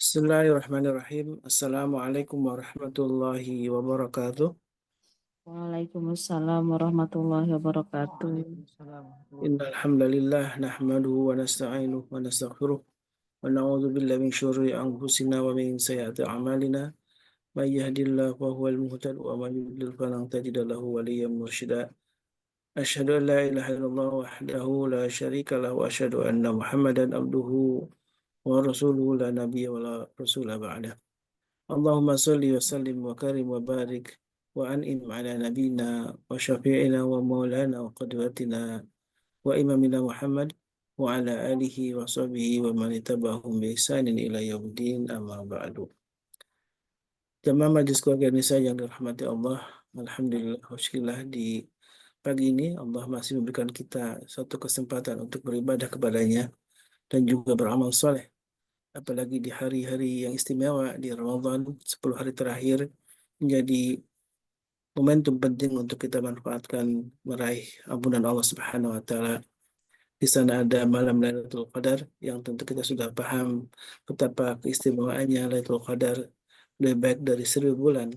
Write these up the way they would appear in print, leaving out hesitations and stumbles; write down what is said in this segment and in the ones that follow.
Bismillahirrahmanirrahim. Assalamualaikum warahmatullahi wabarakatuh. Waalaikumsalam warahmatullahi wabarakatuh. Innal hamdalillah nahmaduhu wa nasta'inuhu wa nastaghfiruh wa na'udzu billahi min syururi anfusina wa min sayyiati a'malina. May yahdihillahu fa huwal muhtadi wa may yudlil falan tajida lahu waliyyan mursyida. Asyhadu an la ilaha illallah wahdahu la syarika lahu wa asyhadu anna Muhammadan abduhu wa rasuluhu la nabiyya wa la rasula ba'da. Allahumma salli wa sallim wa karim wa barik wa an'im ala nabina wa syafi'ina wa maulana wa qadwatina wa imamina Muhammad wa ala alihi wa sahbihi wa man itabahum bi ihsanin ila yaumiddin amma ba'du. Jamaah Majelis Keluarga Indonesia yang dirahmati Allah, alhamdulillah syukurlah di pagi ini Allah masih memberikan kita satu kesempatan untuk beribadah kepadanya dan juga beramal soleh, apalagi di hari-hari yang istimewa di Ramadan, 10 hari terakhir menjadi momentum penting untuk kita manfaatkan meraih ampunan Allah Subhanahu wa taala. Di sana ada malam Lailatul Qadar yang tentu kita sudah paham betapa keistimewaannya Lailatul Qadar, lebih baik dari 1.000 bulan.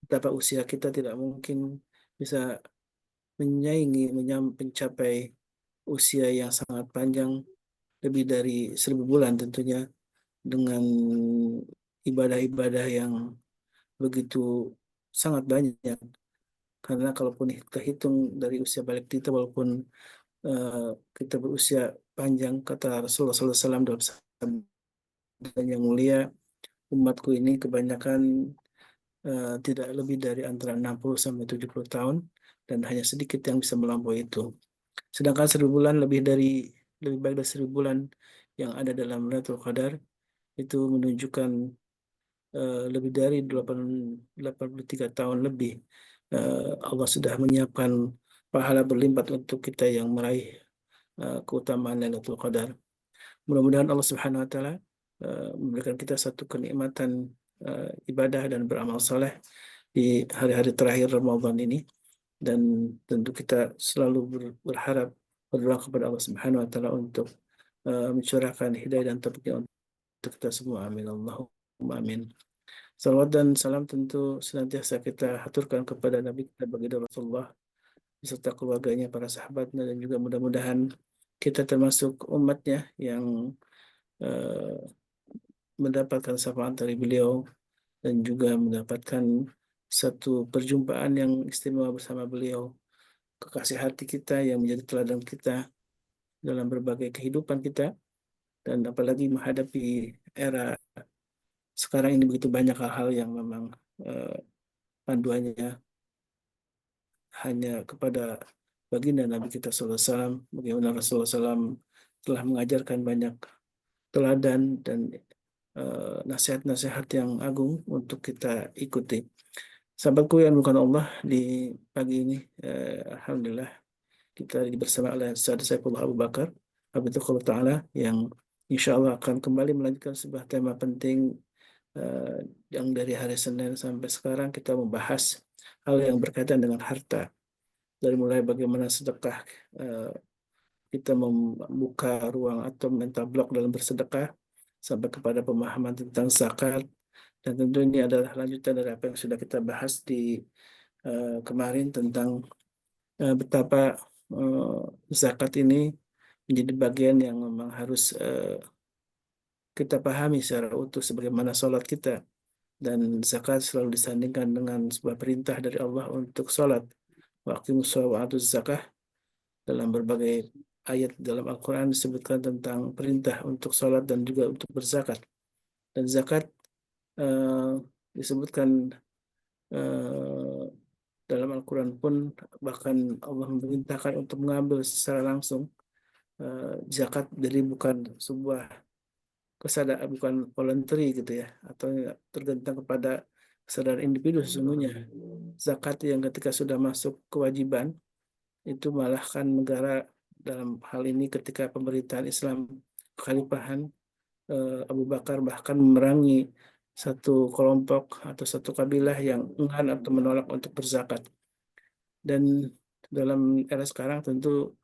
Betapa usia kita tidak mungkin bisa menyaingi, mencapai usia yang sangat panjang, lebih dari 1.000 bulan tentunya, dengan ibadah-ibadah yang begitu sangat banyak. Karena kalaupun kita hitung dari usia balik kita, walaupun eh, kita berusia panjang, kata Rasulullah SAW dalam sabda yang mulia, umatku ini kebanyakan tidak lebih dari antara 60 sampai 70 tahun, dan hanya sedikit yang bisa melampaui itu. Sedangkan 1.000 bulan lebih baik dari 1.000 bulan yang ada dalam Lailatul Qadar itu menunjukkan lebih dari 83 tahun lebih Allah sudah menyiapkan pahala berlimpah untuk kita yang meraih keutamaan Lailatul Qadar. Mudah-mudahan Allah Subhanahu wa taala memberikan kita satu kenikmatan ibadah dan beramal saleh di hari-hari terakhir Ramadan ini, dan tentu kita selalu berharap, berdoa kepada Allah Subhanahu wa taala untuk mencurahkan hidayah dan taufiknya untuk kita semua. Amin Allahumma amin. Salawat dan salam tentu senantiasa kita haturkan kepada Nabi kita baginda Rasulullah beserta keluarganya, para sahabatnya, dan juga mudah-mudahan kita termasuk umatnya yang eh, mendapatkan syafaat dari beliau dan juga mendapatkan satu perjumpaan yang istimewa bersama beliau, kekasih hati kita yang menjadi teladan kita dalam berbagai kehidupan kita. Dan apalagi menghadapi era sekarang ini, begitu banyak hal-hal yang memang eh, panduannya hanya kepada baginda Nabi kita SAW, bagaimana Rasulullah SAW telah mengajarkan banyak teladan dan nasihat-nasihat yang agung untuk kita ikuti. Sahabatku yang bukan Allah, di pagi ini Alhamdulillah kita bersama oleh Ustaz Saifullah Abu Bakar Habibullah Ta'ala, yang insya Allah akan kembali melanjutkan sebuah tema penting yang dari hari Senin sampai sekarang kita membahas hal yang berkaitan dengan harta, dari mulai bagaimana sedekah, eh, kita membuka ruang atau mental blok dalam bersedekah, sampai kepada pemahaman tentang zakat. Dan tentu ini adalah lanjutan dari apa yang sudah kita bahas di kemarin tentang betapa zakat ini menjadi bagian yang memang harus kita pahami secara utuh, sebagaimana sholat kita. Dan zakat selalu disandingkan dengan sebuah perintah dari Allah untuk sholat. Wa aqimus sholata wa atuz zakah. Dalam berbagai ayat dalam Al-Quran disebutkan tentang perintah untuk sholat dan juga untuk berzakat. Dan zakat eh, disebutkan eh, dalam Al-Quran pun, bahkan Allah memerintahkan untuk mengambil secara langsung zakat. Jadi bukan sebuah kesadaran, bukan voluntary gitu ya, atau tergantung kepada kesadaran individu. Sesungguhnya zakat yang ketika sudah masuk kewajiban, itu malah kan negara, dalam hal ini ketika pemerintahan Islam kekhalifahan Abu Bakar bahkan memerangi satu kelompok atau satu kabilah yang enggan atau menolak untuk berzakat. Dan dalam era sekarang tentu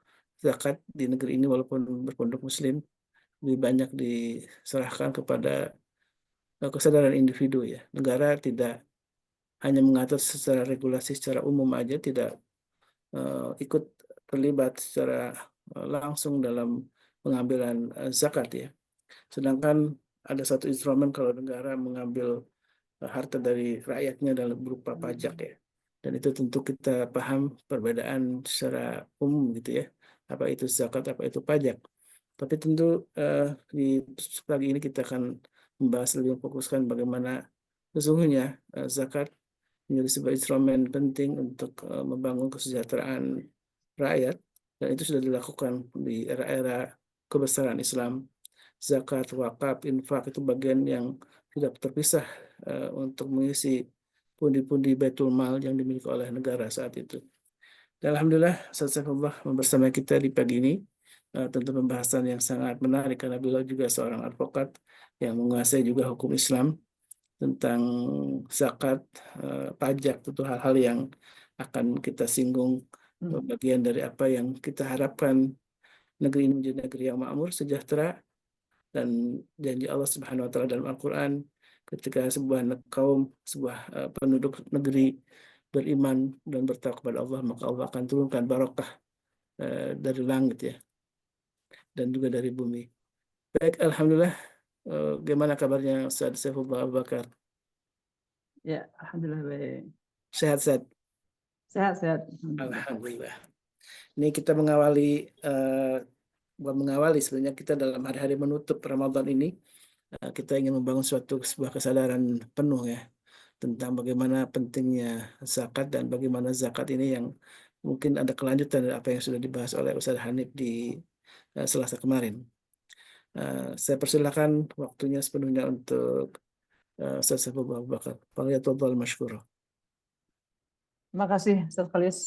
zakat di negeri ini walaupun berpondok Muslim lebih banyak diserahkan kepada kesadaran individu ya. Negara tidak hanya mengatur secara regulasi secara umum aja, tidak ikut terlibat secara langsung dalam pengambilan zakat ya. Sedangkan ada satu instrumen kalau negara mengambil harta dari rakyatnya dalam berupa pajak ya. Dan itu tentu kita paham perbedaan secara umum gitu ya. Apa itu zakat, apa itu pajak. Tapi tentu di pagi ini kita akan membahas lebih memfokuskan bagaimana sesungguhnya zakat menjadi sebuah instrumen penting untuk membangun kesejahteraan rakyat, dan itu sudah dilakukan di era-era kebesaran Islam. Zakat, wakaf, infak itu bagian yang tidak terpisah untuk mengisi pundi-pundi Baitul Mal yang dimiliki oleh negara saat itu. Dan Alhamdulillah, Ustaz Saifullah bersama kita di pagi ini tentu pembahasan yang sangat menarik karena beliau juga seorang advokat yang menguasai juga hukum Islam tentang zakat, pajak, itu hal-hal yang akan kita singgung bagian dari apa yang kita harapkan negeri ini menjadi negeri yang makmur, sejahtera, dan janji Allah Subhanahu wa taala dalam Al-Qur'an ketika sebuah kaum, sebuah penduduk negeri beriman dan bertakwa kepada Allah, maka Allah akan turunkan barokah dari langit ya, dan juga dari bumi. Baik, alhamdulillah. Gimana kabarnya Ustaz Saifullah Abu Bakar? Ya, alhamdulillah baik. Sehat-sehat. Sehat-sehat. Alhamdulillah. Ini kita mengawali, bukan mengawali, sebenarnya kita dalam hari-hari menutup Ramadan ini, kita ingin membangun sebuah kesadaran penuh ya tentang bagaimana pentingnya zakat dan bagaimana zakat ini yang mungkin ada kelanjutan dari apa yang sudah dibahas oleh Ustaz Hanif di Selasa kemarin. Saya persilakan waktunya sepenuhnya untuk Ustaz Saifullah Abu Bakar. Falyatafadhal mashkura. Terima kasih Ustaz Khalis.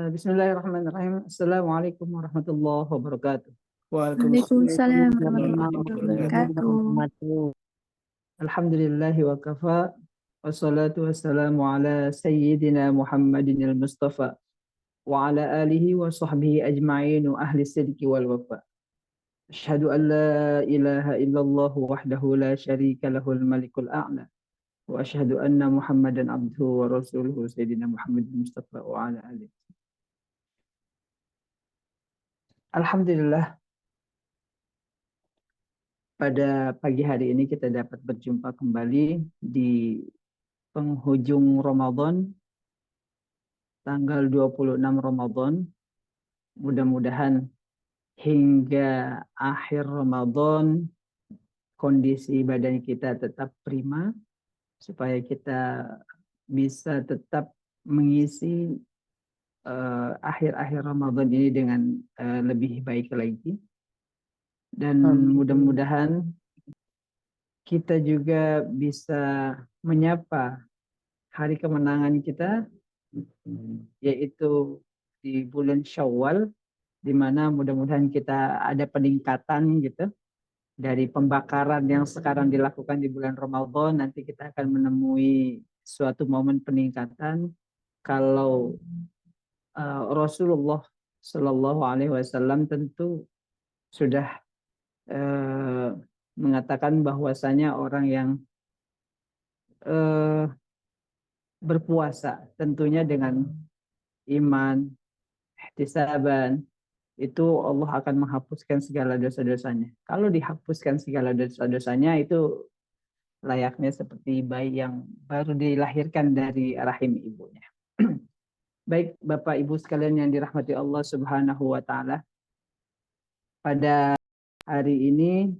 Bismillahirrahmanirrahim. Assalamualaikum warahmatullahi wabarakatuh. Waalaikumsalam warahmatullahi wabarakatuh. Alhamdulillahi wa kafa. Wassalatu wassalamu ala sayyidina Muhammadin al-Mustafa wa ala alihi wa sahbihi ajma'in wa ahli sidqi wal wafa. Asyhadu an la ilaha illallah wahdahu la syarika lahul malikul a'la. Wa asyhadu anna Muhammadan abduhu wa rasuluhu sayyidina Muhammadin Mustafa wa ala alihi. Alhamdulillah, pada pagi hari ini kita dapat berjumpa kembali di penghujung Ramadan, tanggal 26 Ramadan. Mudah-mudahan hingga akhir Ramadan kondisi badan kita tetap prima, supaya kita bisa tetap mengisi akhir-akhir Ramadan ini dengan lebih baik lagi. Dan mudah-mudahan kita juga bisa menyapa hari kemenangan kita, yaitu di bulan Syawal, di mana mudah-mudahan kita ada peningkatan gitu dari pembakaran yang sekarang dilakukan di bulan Ramadan. Nanti kita akan menemui suatu momen peningkatan kalau Rasulullah Shallallahu Alaihi Wasallam tentu sudah mengatakan bahwasanya orang yang berpuasa tentunya dengan iman, ihtisaban, itu Allah akan menghapuskan segala dosa-dosanya. Kalau dihapuskan segala dosa-dosanya, itu layaknya seperti bayi yang baru dilahirkan dari rahim ibunya. Baik Bapak Ibu sekalian yang dirahmati Allah Subhanahu wa taala. Pada hari ini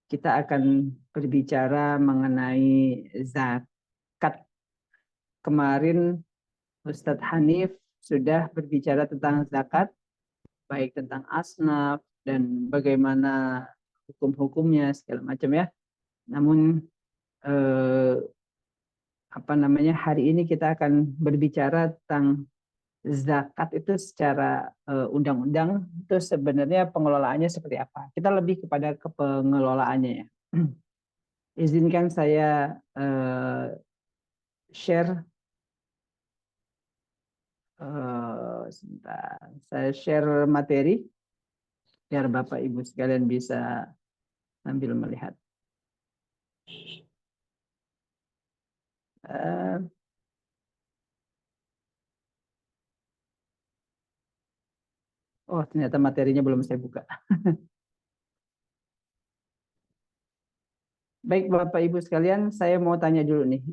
kita akan berbicara mengenai zakat. Kemarin Ustadz Hanif sudah berbicara tentang zakat, baik tentang asnaf dan bagaimana hukum-hukumnya segala macam ya. Namun hari ini kita akan berbicara tentang zakat itu secara undang-undang itu sebenarnya pengelolaannya seperti apa. Kita lebih kepada pengelolaannya ya. Izinkan saya share sebentar. Saya share materi. biar Bapak Ibu sekalian bisa sambil melihat. Eh, oh, ternyata materinya belum saya buka. Baik, Bapak Ibu sekalian, saya mau tanya dulu nih.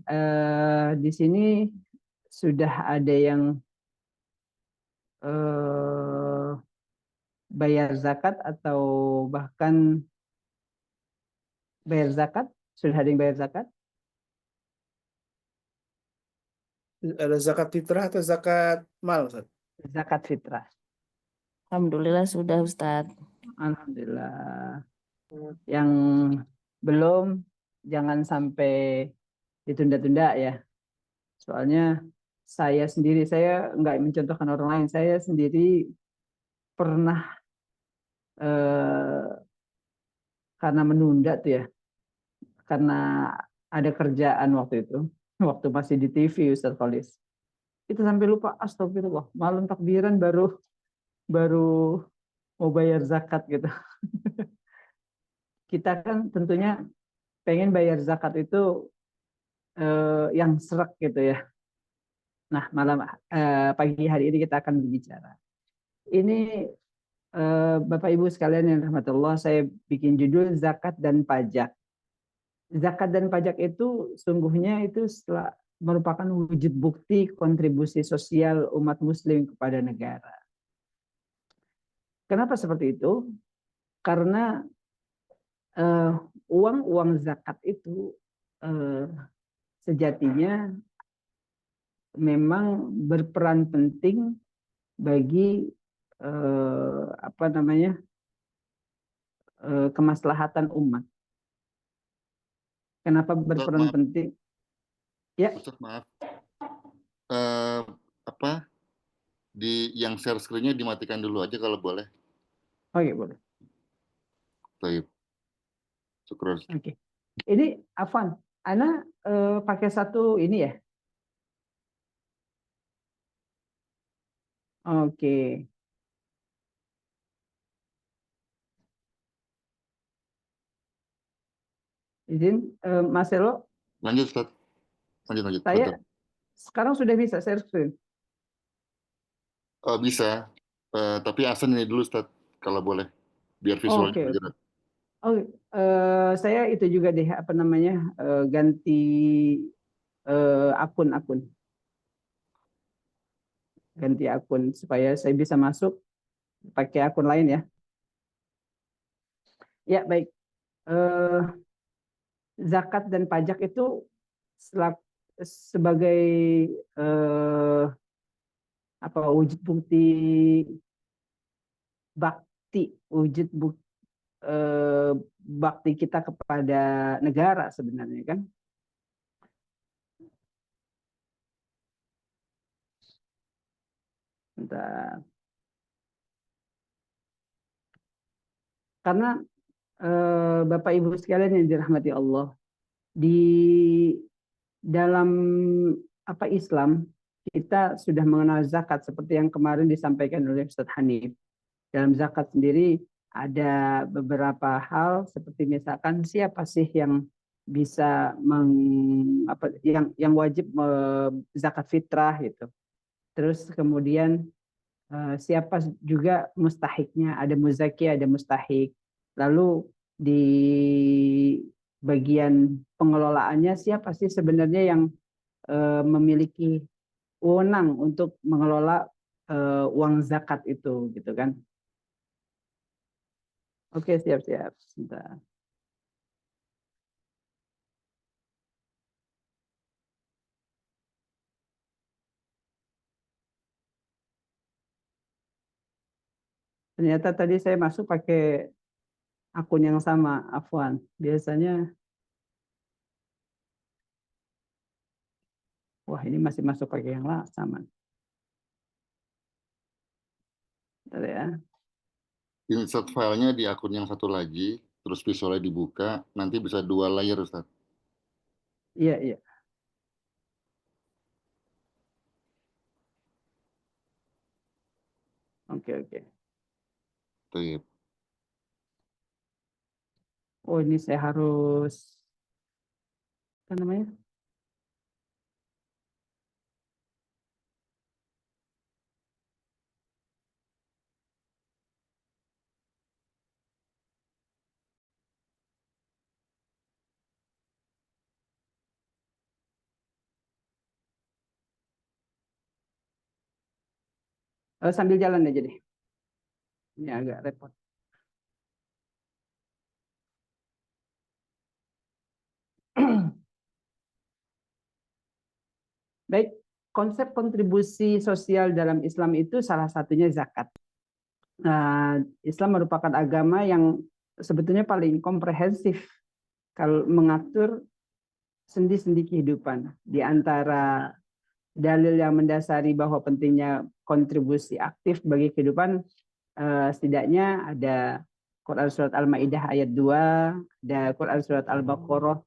Di sini sudah ada yang bayar zakat atau bahkan bayar zakat? Sudah ada yang bayar zakat? Ada zakat fitrah atau zakat mal, Ustaz? Zakat fitrah. Alhamdulillah sudah Ustadz. Alhamdulillah. Yang belum, jangan sampai ditunda-tunda ya. Soalnya saya sendiri, saya nggak mencontohkan orang lain, saya sendiri pernah karena menunda tuh ya, karena ada kerjaan waktu itu, waktu masih di TV Ustaz Khalis. Itu sampai lupa, astagfirullah, malam takbiran baru baru mau bayar zakat gitu. Kita kan tentunya pengen bayar zakat itu yang serak gitu ya. Nah, pagi hari ini kita akan berbicara. Ini Bapak Ibu sekalian yang rahmatullah, saya bikin judul zakat dan pajak. Zakat dan pajak itu sungguhnya itu merupakan wujud bukti kontribusi sosial umat muslim kepada negara. Kenapa seperti itu? Karena uang zakat itu sejatinya memang berperan penting bagi kemaslahatan umat. Kenapa berperan penting? Ya. Ustaz, maaf. Apa di yang share screen-nya dimatikan dulu aja kalau boleh. Oh iya boleh. Baik. Syukur. Oke. Ini Afwan, Ana pakai satu ini ya. Oke. Izin, Marcelo. Lanjut, Ustaz. Lanjut. Saya sekarang sudah bisa share screen. Bisa. Tapi Asan ini dulu, Ustaz, kalau boleh. Biar visualnya Oke. jelas. Oh, saya itu juga deh ganti akun supaya saya bisa masuk pakai akun lain ya. Ya baik. Zakat dan pajak itu sebagai wujud bukti bakti, bakti kita kepada negara sebenarnya kan. Bentar. Karena Bapak Ibu sekalian yang dirahmati Allah, di dalam Islam kita sudah mengenal zakat seperti yang kemarin disampaikan oleh Ustadz Hanif. Dalam zakat sendiri ada beberapa hal seperti misalkan siapa sih yang bisa yang wajib zakat fitrah gitu. Terus kemudian siapa juga mustahiknya, ada muzaki, ada mustahik. Lalu di bagian pengelolaannya siapa sih sebenarnya yang memiliki wewenang untuk mengelola uang zakat itu gitu kan. Oke, siap. Sebentar. Ternyata tadi saya masuk pakai akun yang sama, Afwan. Biasanya, wah ini masih masuk pakai yang sama. Bentar ya. Insert filenya di akun yang satu lagi, terus visualnya dibuka, nanti bisa 2 layer, Ustaz. Iya. Oke. Baik. Oh, ini saya harus apa namanya? Sambil jalan aja deh. Ini agak repot. Baik, konsep kontribusi sosial dalam Islam itu salah satunya zakat. Islam merupakan agama yang sebetulnya paling komprehensif kalau mengatur sendi-sendi kehidupan. Di antara dalil yang mendasari bahwa pentingnya kontribusi aktif bagi kehidupan, setidaknya ada Quran Surat Al-Ma'idah ayat 2, ada Quran Surat Al-Baqarah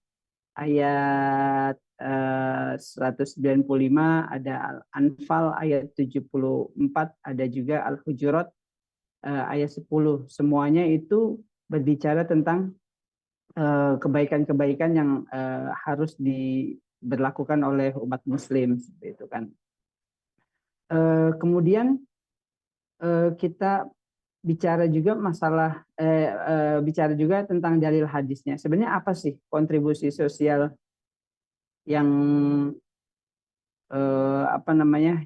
ayat 195, ada Al-Anfal ayat 74, ada juga Al-Hujurat ayat 10. Semuanya itu berbicara tentang kebaikan-kebaikan yang harus diberlakukan oleh umat muslim seperti itu kan. Kemudian kita bicara juga bicara juga tentang dalil hadisnya. Sebenarnya apa sih kontribusi sosial yang apa namanya?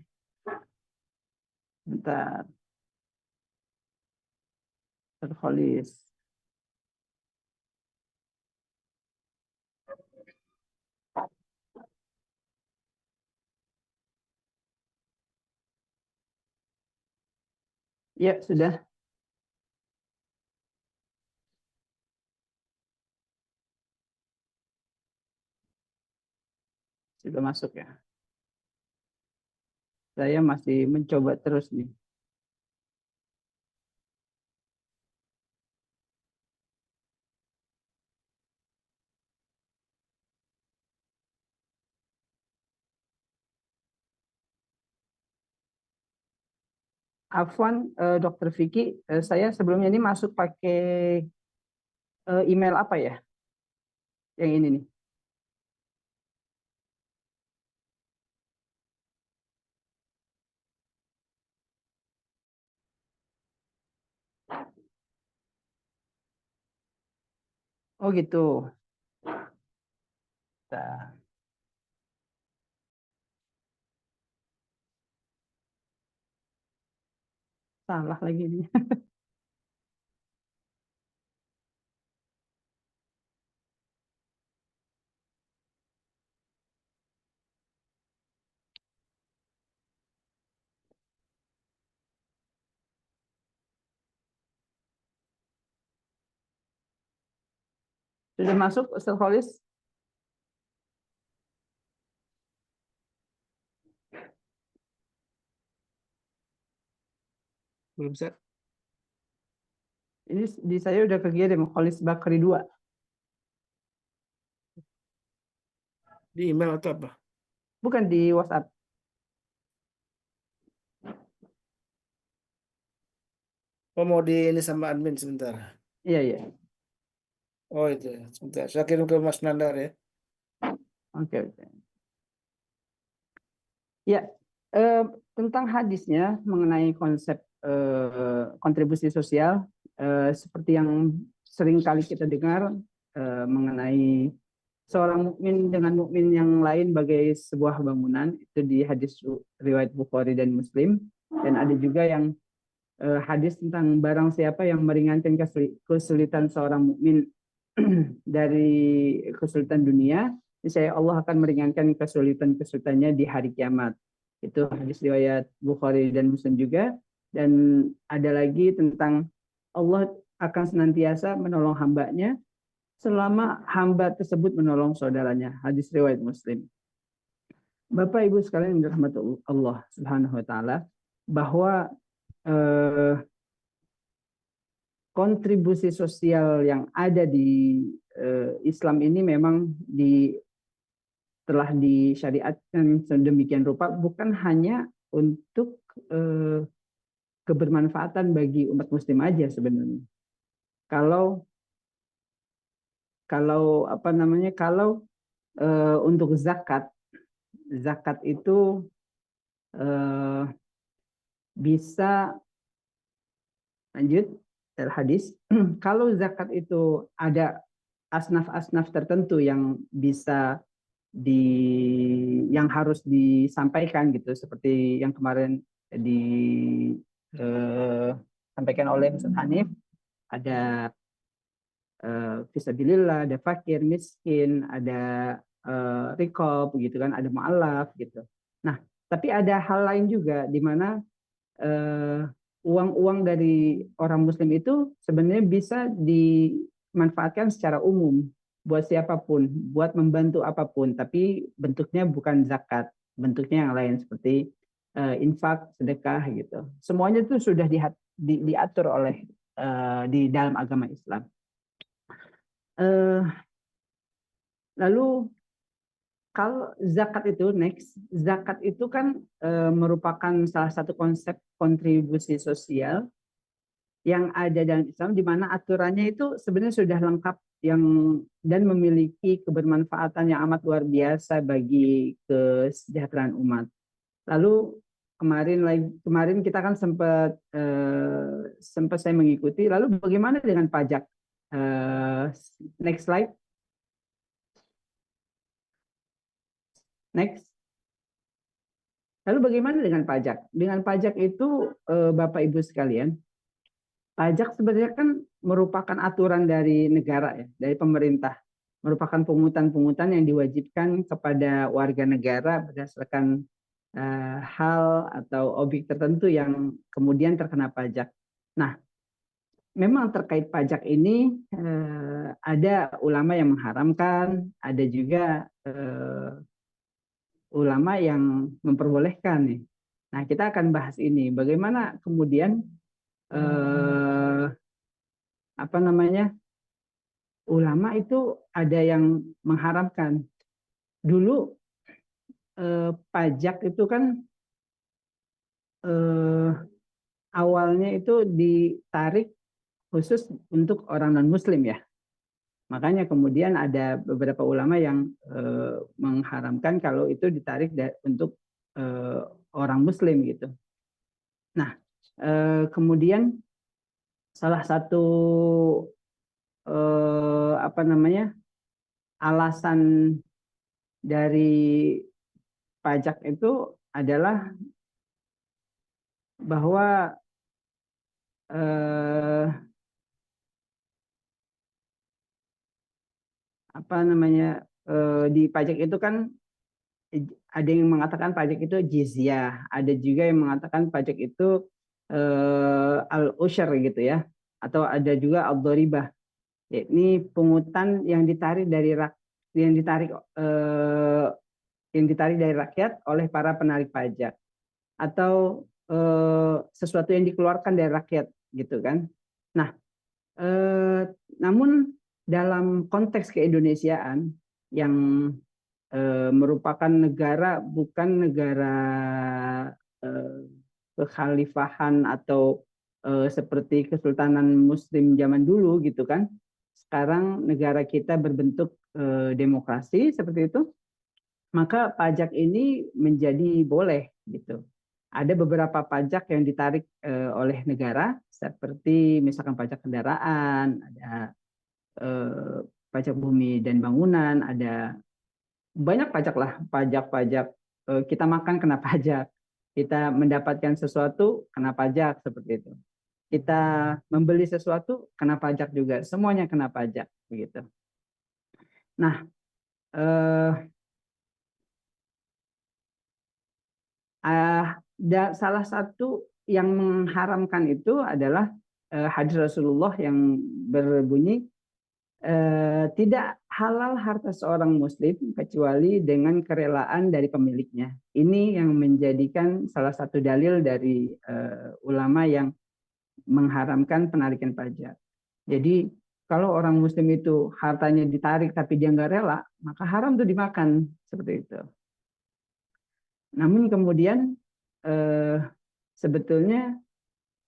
Bentar. Terholis. Ya, sudah. Sudah masuk ya. Saya masih mencoba terus nih. Afwan, Dokter Vicky, saya sebelumnya ini masuk pakai email apa ya? Yang ini nih. Oh gitu. Nah, salah lagi nih. Sudah masuk, Ustaz Khalis? Belum bisa. Ini di saya udah kekirim Khalis Bakri 2. Di email atau apa? Bukan di WhatsApp. Oh, mau di ini sama admin sebentar. Iya, iya. Oh itu ya. Sebentar. Saya kirim ke Mas Nandar ya. Oke, oke. Ya, tentang hadisnya mengenai konsep kontribusi sosial, seperti yang sering kali kita dengar mengenai seorang mukmin dengan mukmin yang lain bagai sebuah bangunan, itu di hadis riwayat Bukhari dan Muslim. Dan ada juga yang hadis tentang barang siapa yang meringankan kesulitan seorang mukmin dari kesulitan dunia, niscaya Allah akan meringankan kesulitan-kesulitannya di hari kiamat. Itu hadis riwayat Bukhari dan Muslim juga. Dan ada lagi tentang Allah akan senantiasa menolong hambanya selama hamba tersebut menolong saudaranya. Hadis riwayat Muslim. Bapak Ibu sekalian yang dirahmati Allah Subhanahu wa taala, bahwa kontribusi sosial yang ada di Islam ini memang telah disyariatkan sedemikian rupa, bukan hanya untuk kebermanfaatan bagi umat muslim aja sebenarnya. Kalau Kalau apa namanya? Kalau untuk zakat itu bisa, lanjut hadis. Kalau zakat itu ada asnaf-asnaf tertentu yang bisa yang harus disampaikan gitu, seperti yang kemarin disampaikan oleh Ustaz Hanif, ada fisabilillah, ada fakir, miskin, ada rikob gitu kan, ada mu'alaf gitu. Nah, tapi ada hal lain juga di mana uang-uang dari orang Muslim itu sebenarnya bisa dimanfaatkan secara umum buat siapapun, buat membantu apapun, tapi bentuknya bukan zakat, bentuknya yang lain seperti infak, sedekah gitu. Semuanya itu sudah diatur oleh di dalam agama Islam. Lalu kalau zakat itu kan merupakan salah satu konsep kontribusi sosial yang ada dalam Islam, di mana aturannya itu sebenarnya sudah lengkap dan memiliki kebermanfaatan yang amat luar biasa bagi kesejahteraan umat. Lalu kemarin kita kan sempat saya mengikuti. Lalu bagaimana dengan pajak? Next slide. Next. Lalu bagaimana dengan pajak? Dengan pajak itu, Bapak Ibu sekalian, pajak sebenarnya kan merupakan aturan dari negara ya, dari pemerintah. Merupakan pungutan-pungutan yang diwajibkan kepada warga negara berdasarkan hal atau objek tertentu yang kemudian terkena pajak. Nah, memang terkait pajak ini ada ulama yang mengharamkan, ada juga ulama yang memperbolehkan nih. Nah, kita akan bahas ini. Bagaimana kemudian ulama itu ada yang mengharamkan. Dulu pajak itu kan awalnya itu ditarik khusus untuk orang non-Muslim ya. Makanya kemudian ada beberapa ulama yang mengharamkan kalau itu ditarik untuk orang Muslim gitu. Nah, kemudian salah satu alasan dari pajak itu adalah bahwa di pajak itu kan ada yang mengatakan pajak itu jizyah, ada juga yang mengatakan pajak itu al-usyr gitu ya, atau ada juga ad-dharibah, yakni pungutan yang ditarik dari rakyat oleh para penarik pajak, atau sesuatu yang dikeluarkan dari rakyat gitu kan. Nah, namun dalam konteks keindonesiaan yang merupakan negara, bukan negara kekhalifahan atau seperti Kesultanan Muslim zaman dulu gitu kan. Sekarang negara kita berbentuk demokrasi seperti itu, maka pajak ini menjadi boleh gitu. Ada beberapa pajak yang ditarik oleh negara, seperti misalkan pajak kendaraan, ada pajak bumi dan bangunan, ada banyak pajak lah, pajak-pajak. Kita makan kena pajak, kita mendapatkan sesuatu kena pajak seperti itu. Kita membeli sesuatu kena pajak juga, semuanya kena pajak begitu. Nah, salah satu yang mengharamkan itu adalah hadis Rasulullah yang berbunyi, tidak halal harta seorang muslim kecuali dengan kerelaan dari pemiliknya. Ini yang menjadikan salah satu dalil dari ulama yang mengharamkan penarikan pajak. Jadi kalau orang muslim itu hartanya ditarik tapi dia nggak rela, maka haram tuh dimakan seperti itu. Namun kemudian sebetulnya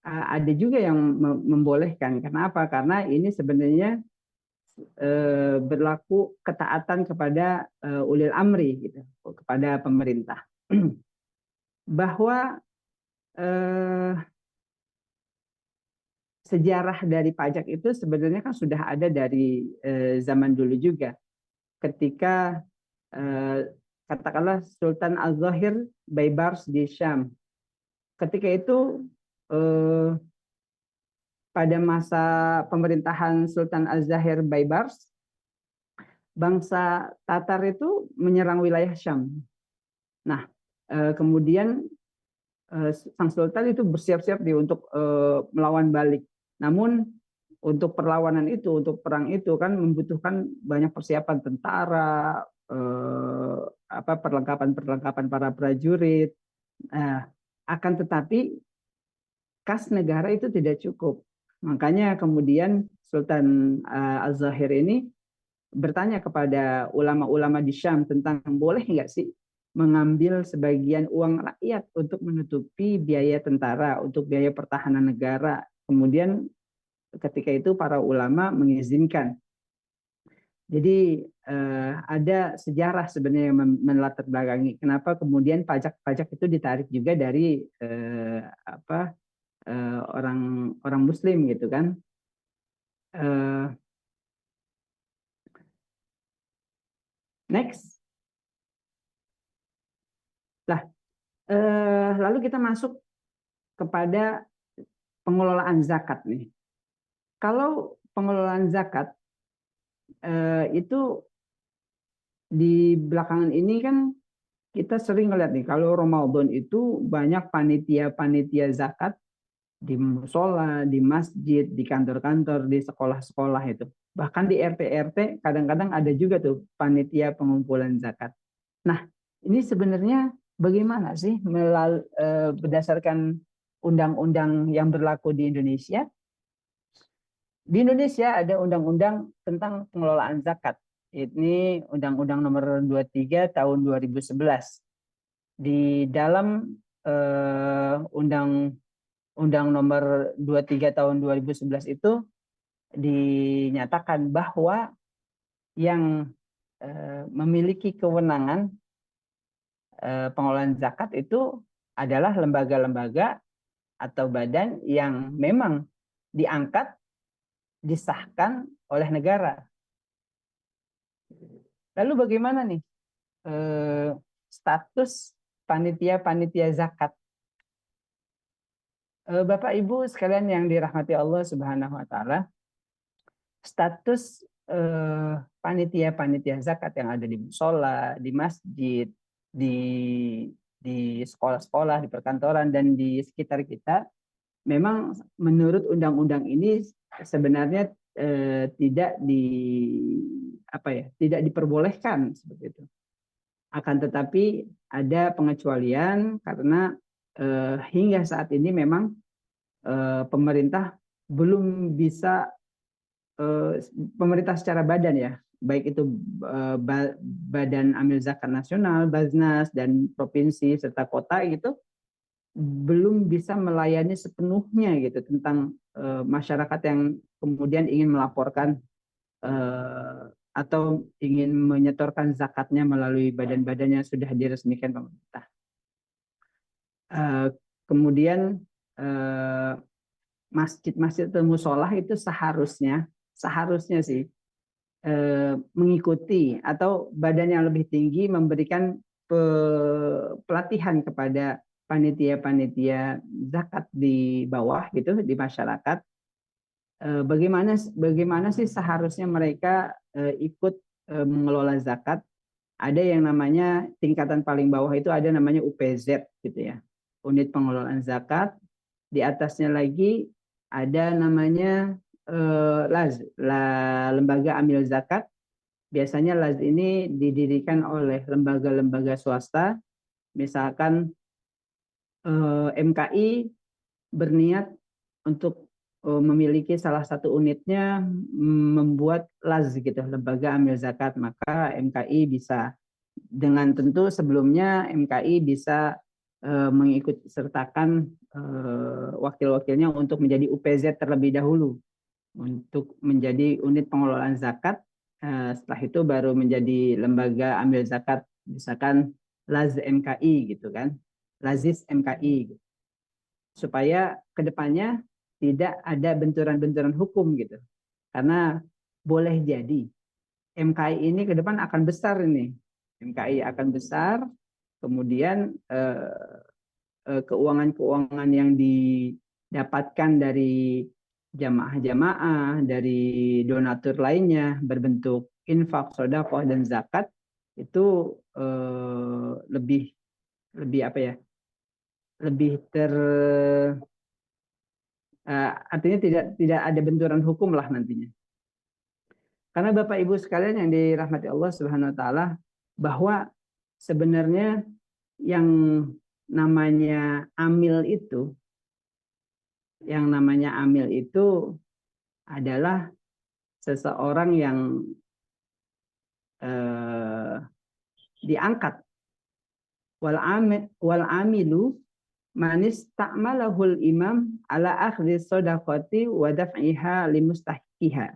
ada juga yang membolehkan. Kenapa? Karena ini sebenarnya berlaku ketaatan kepada ulil amri gitu, kepada pemerintah. Bahwa sejarah dari pajak itu sebenarnya kan sudah ada dari zaman dulu juga. Ketika katakanlah Sultan Al-Zahir Baibars di Syam. Ketika itu pada masa pemerintahan Sultan Al-Zahir Baibars, bangsa Tatar itu menyerang wilayah Syam. Nah, kemudian sang sultan itu bersiap-siap untuk melawan balik. Namun untuk perlawanan itu, untuk perang itu kan membutuhkan banyak persiapan tentara, perlengkapan para prajurit. Akan tetapi kas negara itu tidak cukup. Makanya kemudian Sultan Al-Zahir ini bertanya kepada ulama-ulama di Syam tentang boleh nggak sih mengambil sebagian uang rakyat untuk menutupi biaya tentara, untuk biaya pertahanan negara. Kemudian ketika itu para ulama mengizinkan. Jadi ada sejarah sebenarnya yang melatar belakangi kenapa kemudian pajak itu ditarik juga dari orang Muslim gitu kan. Next. Lalu kita masuk kepada pengelolaan zakat nih. Kalau pengelolaan zakat itu di belakangan ini kan kita sering ngeliat nih, kalau Ramadan itu banyak panitia zakat di musola, di masjid, di kantor-kantor, di sekolah-sekolah itu. Bahkan di RT-RT kadang-kadang ada juga tuh panitia pengumpulan zakat. Nah, ini sebenarnya bagaimana sih berdasarkan undang-undang yang berlaku di Indonesia? Di Indonesia ada undang-undang tentang pengelolaan zakat. Ini Undang-Undang Nomor 23 Tahun 2011. Di dalam Undang Nomor 23 Tahun 2011 itu dinyatakan bahwa yang memiliki kewenangan pengelolaan zakat itu adalah lembaga-lembaga atau badan yang memang diangkat, disahkan oleh negara. Lalu bagaimana nih status panitia zakat? Bapak Ibu sekalian yang dirahmati Allah Subhanahu wa taala, status panitia zakat yang ada di musola, di masjid, di sekolah-sekolah, di perkantoran dan di sekitar kita, memang menurut undang-undang ini sebenarnya tidak diperbolehkan seperti itu. Akan tetapi ada pengecualian karena hingga saat ini memang pemerintah belum bisa, pemerintah secara badan ya, baik itu Badan Amil Zakat Nasional, Baznas, dan provinsi serta kota gitu, belum bisa melayani sepenuhnya gitu tentang masyarakat yang kemudian ingin melaporkan atau ingin menyetorkan zakatnya melalui badan-badan yang sudah diresmikan pemerintah. Kemudian masjid-masjid atau musolah itu seharusnya sih mengikuti atau badan yang lebih tinggi memberikan pelatihan kepada panitia zakat di bawah gitu, di masyarakat. Bagaimana sih seharusnya mereka ikut mengelola zakat? Ada yang namanya tingkatan paling bawah itu ada namanya UPZ gitu ya, unit pengelolaan zakat. Di atasnya lagi ada namanya LAZ, lembaga amil zakat. Biasanya LAZ ini didirikan oleh lembaga-lembaga swasta, misalkan MKI berniat untuk memiliki salah satu unitnya membuat LAZ gitu, lembaga amil zakat, maka MKI bisa, dengan tentu sebelumnya MKI bisa mengikut sertakan wakil-wakilnya untuk menjadi UPZ terlebih dahulu. untuk menjadi unit pengelolaan zakat. Setelah itu baru menjadi lembaga amil zakat, misalkan Laz MKI gitu kan, Lazis MKI, supaya kedepannya tidak ada benturan-benturan hukum gitu. Karena boleh jadi MKI ini ke depan akan besar ini, MKI akan besar, kemudian keuangan-keuangan yang didapatkan dari jamaah-jamaah, dari donatur lainnya berbentuk infak, sedekah dan zakat itu lebih apa ya? Lebih artinya tidak ada benturan hukum lah nantinya. Karena Bapak Ibu sekalian yang dirahmati Allah Subhanahu wa taala, bahwa sebenarnya yang namanya amil itu adalah seseorang yang diangkat. Wal amilu manis ta'malahul imam ala akhdhi shadaqati wa daf'iha limustahiqiha.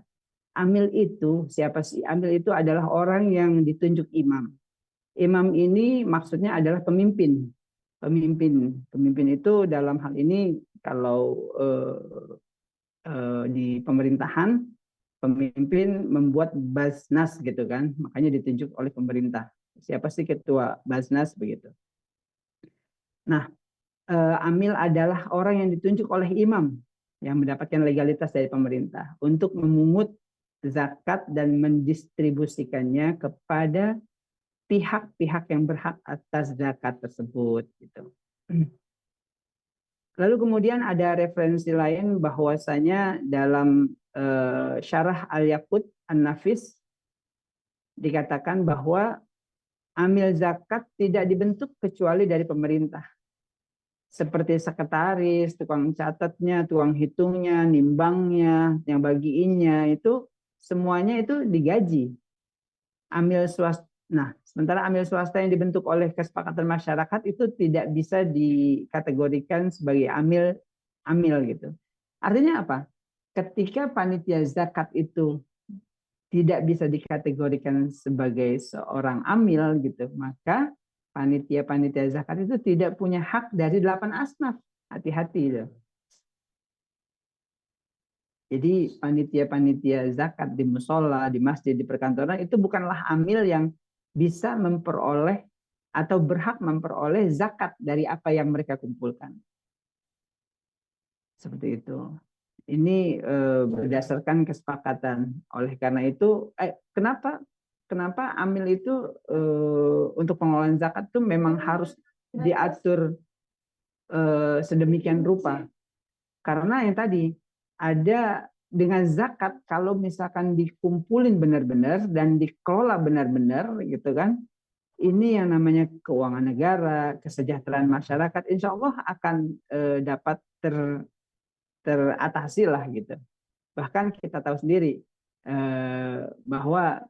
Amil itu siapa sih? Amil itu adalah orang yang ditunjuk imam. Imam ini maksudnya adalah pemimpin. Pemimpin itu dalam hal ini kalau di pemerintahan, pemimpin membuat Basnas gitu kan, makanya ditunjuk oleh pemerintah. Siapa sih ketua Basnas begitu? Nah, amil adalah orang yang ditunjuk oleh imam yang mendapatkan legalitas dari pemerintah untuk memungut zakat dan mendistribusikannya kepada pihak-pihak yang berhak atas zakat tersebut gitu. Lalu kemudian ada referensi lain bahwasanya dalam Syarah Al-Yaqut An-Nafis dikatakan bahwa amil zakat tidak dibentuk kecuali dari pemerintah. Seperti sekretaris, tukang catatnya, tukang hitungnya, nimbangnya, yang bagiinnya, itu semuanya itu digaji. Amil swasta. Nah, sementara amil swasta yang dibentuk oleh kesepakatan masyarakat itu tidak bisa dikategorikan sebagai amil gitu. Artinya apa? Ketika panitia zakat itu tidak bisa dikategorikan sebagai seorang amil gitu, maka panitia zakat itu tidak punya hak dari 8 asnaf. Hati-hati itu. Jadi panitia zakat di musola, di masjid, di perkantoran itu bukanlah amil yang bisa memperoleh atau berhak memperoleh zakat dari apa yang mereka kumpulkan. Seperti itu. Ini berdasarkan kesepakatan. Oleh karena itu, kenapa amil itu untuk pengelolaan zakat itu memang harus diatur sedemikian rupa. Karena yang tadi ada dengan zakat, kalau misalkan dikumpulin benar-benar dan dikelola benar-benar gitu kan, ini yang namanya keuangan negara, kesejahteraan masyarakat, insya Allah akan dapat teratasi lah gitu. Bahkan kita tahu sendiri bahwa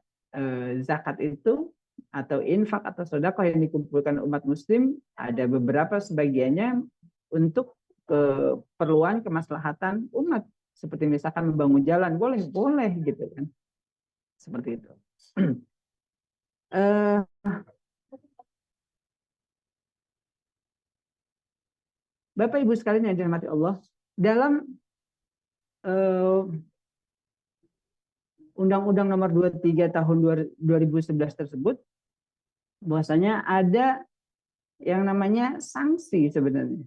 zakat itu atau infak atau sedekah yang dikumpulkan umat muslim ada beberapa sebagiannya untuk keperluan kemaslahatan umat, seperti misalkan membangun jalan, boleh gitu kan, seperti itu. Bapak Ibu sekalian yang dirahmati Allah, dalam Undang-Undang Nomor 23 Tahun 2011 tersebut, bahwasanya ada yang namanya sanksi sebenarnya.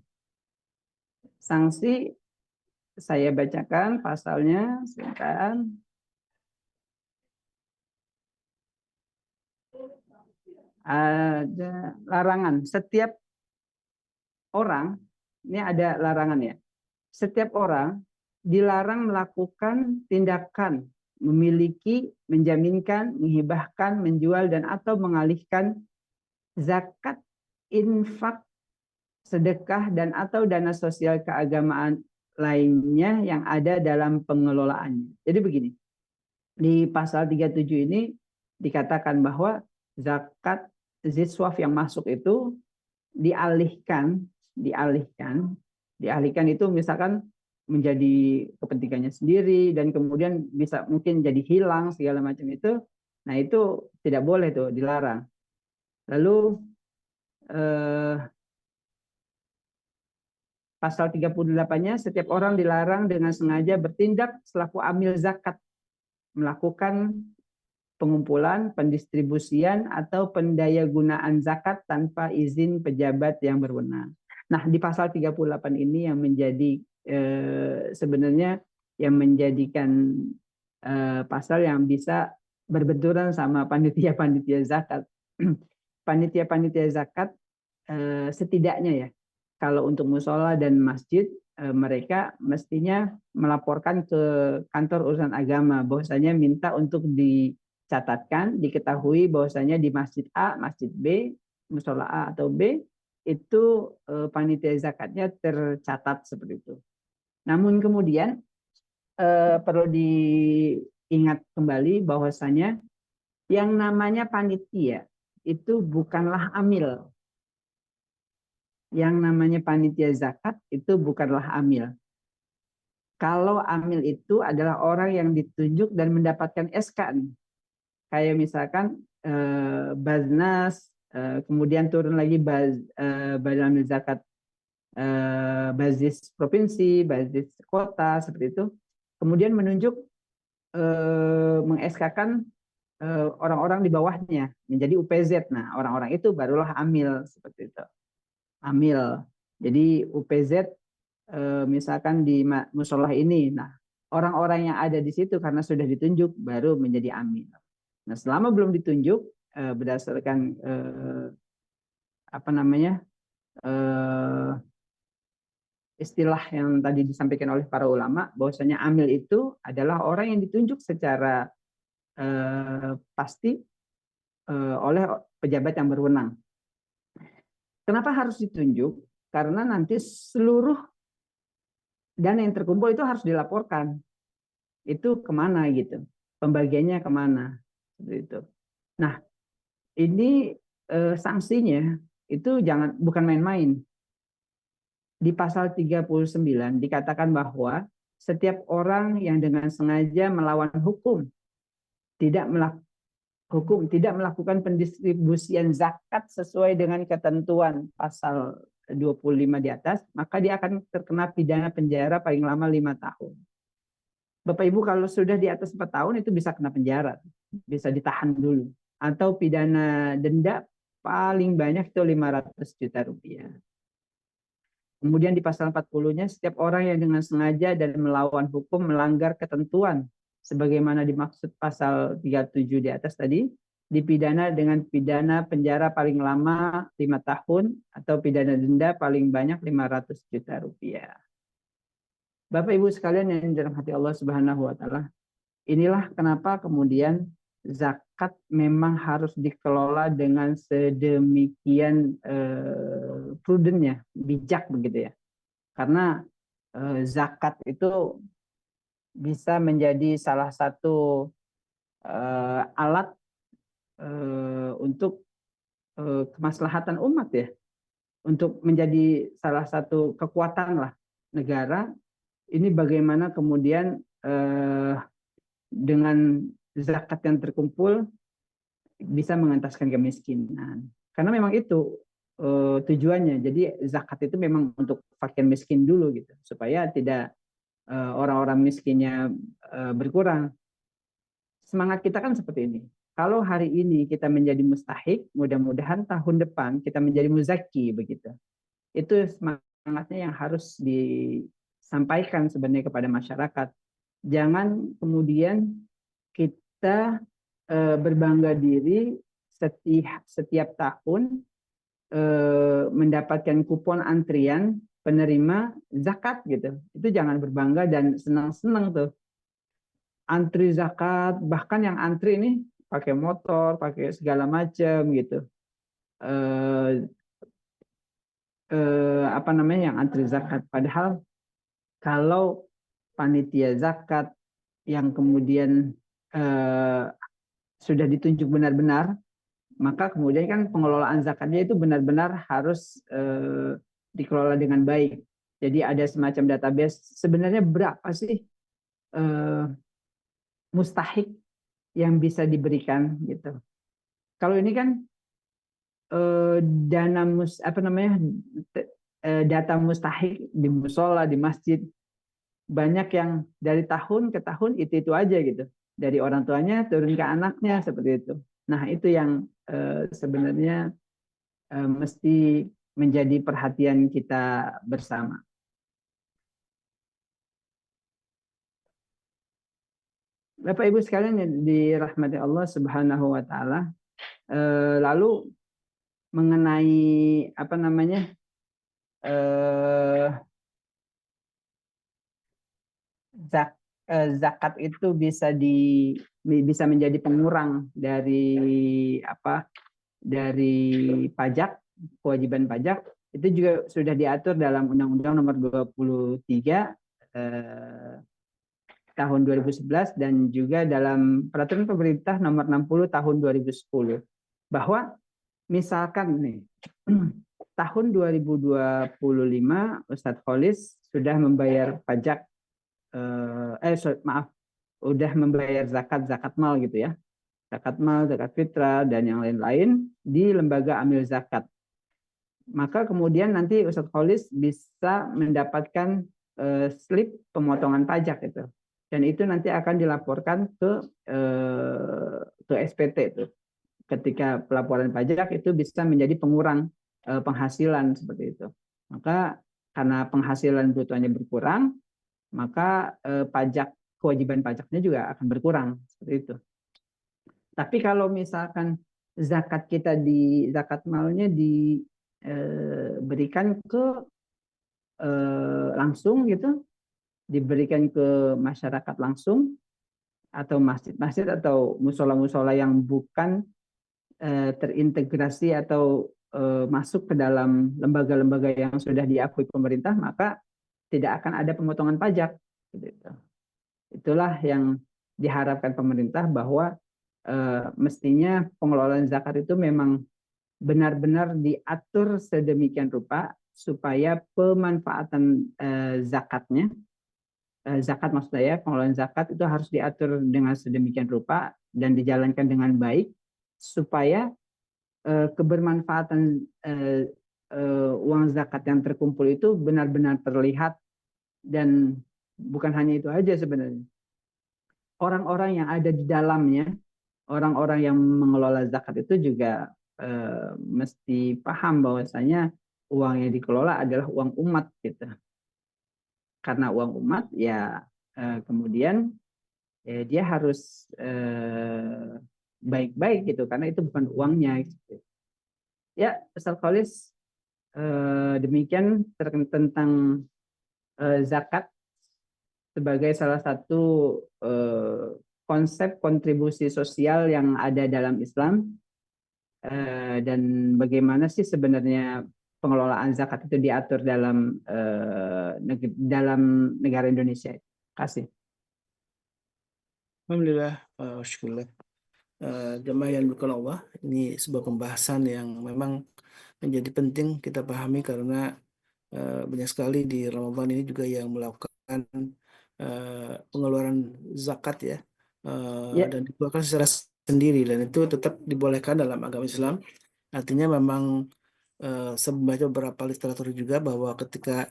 Sanksi, saya bacakan pasalnya, sebentar. Ada larangan. Setiap orang, ini ada larangannya. Setiap orang dilarang melakukan tindakan memiliki, menjaminkan, menghibahkan, menjual, dan atau mengalihkan zakat, infak, sedekah, dan atau dana sosial keagamaan lainnya yang ada dalam pengelolaannya. Jadi begini, di pasal 37 ini dikatakan bahwa zakat ziswaf yang masuk itu dialihkan itu misalkan menjadi kepentingannya sendiri dan kemudian bisa mungkin jadi hilang segala macam itu. Nah, itu tidak boleh tuh, dilarang. Lalu pasal 38-nya, setiap orang dilarang dengan sengaja bertindak selaku amil zakat, melakukan pengumpulan, pendistribusian, atau pendayagunaan zakat tanpa izin pejabat yang berwenang. Nah, di pasal 38 ini yang menjadi sebenarnya yang menjadikan pasal yang bisa berbenturan sama panitia-panitia zakat. Panitia-panitia zakat setidaknya ya, kalau untuk musola dan masjid, mereka mestinya melaporkan ke kantor urusan agama bahwasanya minta untuk dicatatkan, diketahui bahwasanya di masjid A, masjid B, musola A atau B itu panitia zakatnya tercatat seperti itu. Namun kemudian perlu diingat kembali bahwasanya yang namanya panitia itu bukanlah amil. Yang namanya panitia zakat itu bukanlah amil. Kalau amil itu adalah orang yang ditunjuk dan mendapatkan SK nih. Kayak misalkan Baznas, kemudian turun lagi Badan Amil Zakat basis provinsi, basis kota, seperti itu. Kemudian menunjuk meng-SK-kan orang-orang di bawahnya menjadi UPZ. Nah, orang-orang itu barulah amil seperti itu. Amil. Jadi UPZ misalkan di musolah ini, nah orang-orang yang ada di situ karena sudah ditunjuk baru menjadi amil. Nah, selama belum ditunjuk berdasarkan apa namanya istilah yang tadi disampaikan oleh para ulama, bahwasanya amil itu adalah orang yang ditunjuk secara pasti oleh pejabat yang berwenang. Kenapa harus ditunjuk? Karena nanti seluruh dana yang terkumpul itu harus dilaporkan. Itu kemana gitu? Pembagiannya kemana? Seperti itu. Nah, ini sanksinya itu bukan main-main. Di pasal 39 dikatakan bahwa setiap orang yang dengan sengaja melawan hukum, tidak melakukan pendistribusian zakat sesuai dengan ketentuan pasal 25 di atas, maka dia akan terkena pidana penjara paling lama 5 tahun. Bapak Ibu kalau sudah di atas 4 tahun itu bisa kena penjara, bisa ditahan dulu. Atau pidana denda paling banyak itu 500 juta rupiah. Kemudian di pasal 40-nya, setiap orang yang dengan sengaja dan melawan hukum melanggar ketentuan sebagaimana dimaksud pasal 37 di atas tadi, dipidana dengan pidana penjara paling lama 5 tahun atau pidana denda paling banyak 500 juta rupiah. Bapak Ibu sekalian yang dirahmati Allah Subhanahu wa taala, inilah kenapa kemudian zakat memang harus dikelola dengan sedemikian prudentnya, bijak begitu ya. Karena zakat itu bisa menjadi salah satu alat untuk kemaslahatan umat ya, untuk menjadi salah satu kekuatan lah negara. Ini bagaimana kemudian dengan zakat yang terkumpul bisa mengentaskan kemiskinan. Karena memang itu tujuannya. Jadi zakat itu memang untuk fakir miskin dulu gitu, supaya tidak orang-orang miskinnya berkurang. Semangat kita kan seperti ini. Kalau hari ini kita menjadi mustahik, mudah-mudahan tahun depan kita menjadi muzaki begitu. Itu semangatnya yang harus disampaikan sebenarnya kepada masyarakat. Jangan kemudian kita berbangga diri setiap tahun mendapatkan kupon antrian penerima zakat gitu. Itu jangan berbangga dan senang-senang tuh. Antri zakat, bahkan yang antri ini pakai motor, pakai segala macam gitu. Apa namanya yang antri zakat. Padahal kalau panitia zakat yang kemudian sudah ditunjuk benar-benar, maka kemudian kan pengelolaan zakatnya itu benar-benar harus dikelola dengan baik. Jadi ada semacam database sebenarnya berapa sih mustahik yang bisa diberikan gitu. Kalau ini kan dana data mustahik di musola, di masjid, banyak yang dari tahun ke tahun itu aja gitu. Dari orang tuanya turun ke anaknya seperti itu. Nah, itu yang sebenarnya mesti menjadi perhatian kita bersama. Bapak Ibu sekalian yang dirahmati Allah Subhanahu wa taala, lalu mengenai zakat itu bisa menjadi pengurang dari pajak, kewajiban pajak, itu juga sudah diatur dalam Undang-Undang Nomor 23 tahun 2011 dan juga dalam Peraturan Pemerintah Nomor 60 tahun 2010, bahwa misalkan nih tahun 2025 Ustadz Kholis sudah membayar pajak udah membayar zakat mal gitu ya, zakat mal, zakat fitrah dan yang lain-lain di lembaga amil zakat. Maka kemudian nanti Ustadz Kholis bisa mendapatkan slip pemotongan pajak itu, dan itu nanti akan dilaporkan ke SPT itu. Ketika pelaporan pajak itu bisa menjadi pengurang penghasilan seperti itu. Maka karena penghasilan brutonya berkurang, maka kewajiban pajaknya juga akan berkurang seperti itu. Tapi kalau misalkan zakat malnya diberikan ke langsung gitu, diberikan ke masyarakat langsung, atau masjid-masjid atau musola-musola yang bukan terintegrasi atau masuk ke dalam lembaga-lembaga yang sudah diakui pemerintah, maka tidak akan ada pemotongan pajak. Itulah yang diharapkan pemerintah, bahwa mestinya pengelolaan zakat itu memang benar-benar diatur sedemikian rupa supaya pemanfaatan zakatnya, zakat maksud saya, pengelolaan zakat itu harus diatur dengan sedemikian rupa dan dijalankan dengan baik supaya kebermanfaatan uang zakat yang terkumpul itu benar-benar terlihat. Dan bukan hanya itu aja sebenarnya, orang-orang yang ada di dalamnya, orang-orang yang mengelola zakat itu juga mesti paham bahwasanya uang yang dikelola adalah uang umat gitu. Karena uang umat ya kemudian dia harus baik-baik gitu, karena itu bukan uangnya gitu. Ya, Ustaz Kholis, demikian tentang zakat sebagai salah satu konsep kontribusi sosial yang ada dalam Islam, dan bagaimana sih sebenarnya pengelolaan zakat itu diatur dalam negara Indonesia. Terima kasih. Alhamdulillah, syukurlah. Jemaah yang dimuliakan Allah, ini sebuah pembahasan yang memang menjadi penting kita pahami, karena banyak sekali di Ramadan ini juga yang melakukan pengeluaran zakat ya, dan dikeluarkan secara sendiri, dan itu tetap dibolehkan dalam agama Islam. Artinya memang saya membaca beberapa literatur juga bahwa ketika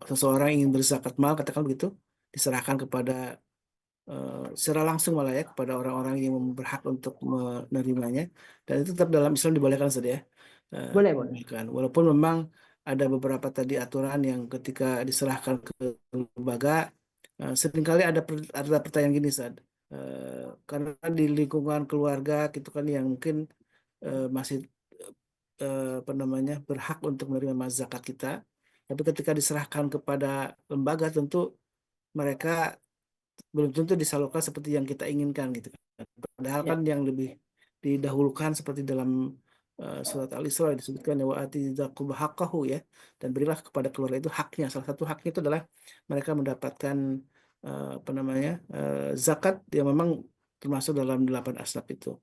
seseorang ingin berzakat mal, katakan begitu, diserahkan kepada secara langsung malah ya kepada orang-orang yang berhak untuk menerimanya, dan itu tetap dalam Islam dibolehkan saja ya. Boleh. Walaupun memang ada beberapa tadi aturan yang ketika diserahkan ke lembaga, seringkali ada pertanyaan gini, Sad. Karena di lingkungan keluarga gitu kan yang mungkin masih berhak untuk menerima zakat kita, tapi ketika diserahkan kepada lembaga tentu mereka belum tentu disalurkan seperti yang kita inginkan gitu kan. Padahal kan yang lebih didahulukan seperti dalam surat Al-Isra disebutkan wa ati dzaqub haqqahu ya, dan berilah kepada keluarga itu haknya. Salah satu haknya itu adalah mereka mendapatkan zakat yang memang termasuk dalam 8 asnaf itu.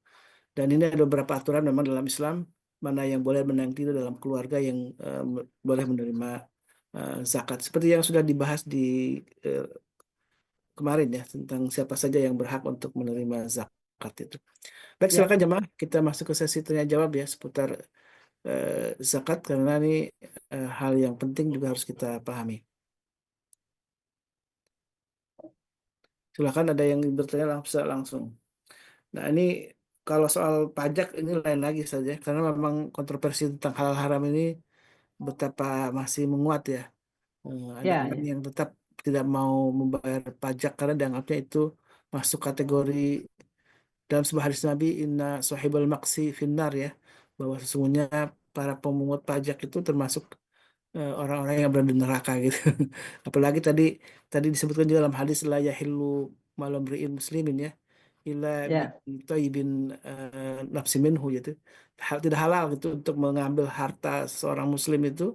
Dan ini ada beberapa aturan memang dalam Islam, mana yang boleh, mana yang tidak dalam keluarga yang boleh menerima zakat. Seperti yang sudah dibahas di kemarin ya, tentang siapa saja yang berhak untuk menerima zakat itu. Baik, Ya, silakan jemaah kita masuk ke sesi tanya jawab ya seputar zakat, karena ini hal yang penting juga harus kita pahami. Silakan, ada yang bertanya langsung. Nah, ini kalau soal pajak ini lain lagi saja, karena memang kontroversi tentang halal haram ini betapa masih menguat ya. Ada ya, orang ya. yang tetap tidak mau membayar pajak karena dianggapnya itu masuk kategori dalam sebuah hadis Nabi, inna sahibal maksi finnar ya, bahwa sesungguhnya para pemungut pajak itu termasuk orang-orang yang berada di neraka gitu. Apalagi tadi tadi disebutkan juga dalam hadis la yahillu malam ri'in muslimin ya illa Ya, bin nafsi minhu gitu. Tidak halal gitu untuk mengambil harta seorang muslim itu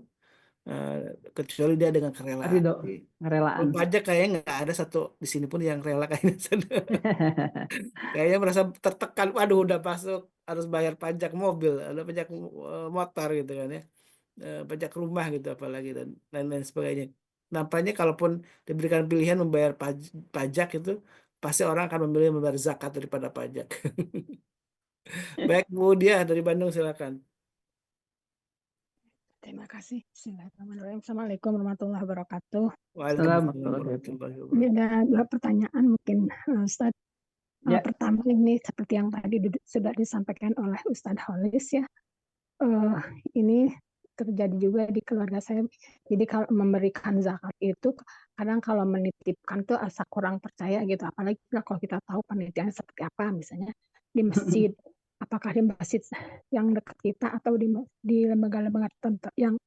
eh, kecuali dia dengan kerelaan. ridho, Jadi, kalau kerelaan. pajak kayaknya nggak ada satu di sini pun yang rela kayaknya. Kayaknya merasa tertekan. Waduh, udah masuk harus bayar pajak mobil, ada pajak motor gitu kan ya, pajak rumah gitu apalagi dan lain-lain sebagainya. Nampaknya kalaupun diberikan pilihan membayar pajak itu pasti orang akan memilih membayar zakat daripada pajak. Baik, Bu Dia dari Bandung silakan. Terima kasih. Bismillahirrahmanirrahim. Assalamualaikum warahmatullahi wabarakatuh. Waalaikumsalam Assalamualaikum. warahmatullahi Ini wabarakatuh. ada dua pertanyaan mungkin, Ustadz. Ya, Pertama ini seperti yang tadi sudah disampaikan oleh Ustadz Holis ya. Ini terjadi juga di keluarga saya. Jadi kalau memberikan zakat itu kadang kalau menitipkan tuh asa kurang percaya gitu. Apalagi kalau kita tahu panitianya seperti apa, misalnya di masjid. Apakah di masjid yang dekat kita atau di lembaga-lembaga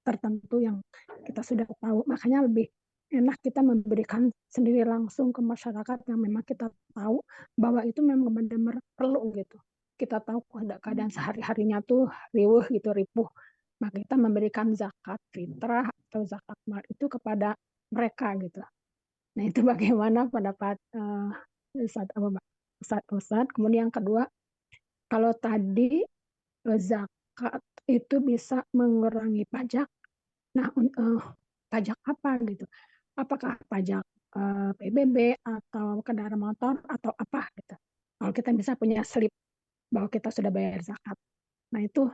tertentu yang kita sudah tahu. Makanya lebih enak kita memberikan sendiri langsung ke masyarakat yang memang kita tahu bahwa itu memang benar-benar perlu gitu. Kita tahu keadaan sehari-harinya tuh riuh gitu, ripuh. Maka kita memberikan zakat fitrah atau zakat mal itu kepada mereka gitu. Nah itu bagaimana pendapat Ustadz. Kemudian yang kedua, kalau tadi zakat itu bisa mengurangi pajak. Nah, pajak apa gitu? Apakah pajak PBB atau kendaraan motor atau apa gitu? Kalau kita bisa punya slip bahwa kita sudah bayar zakat. Nah, itu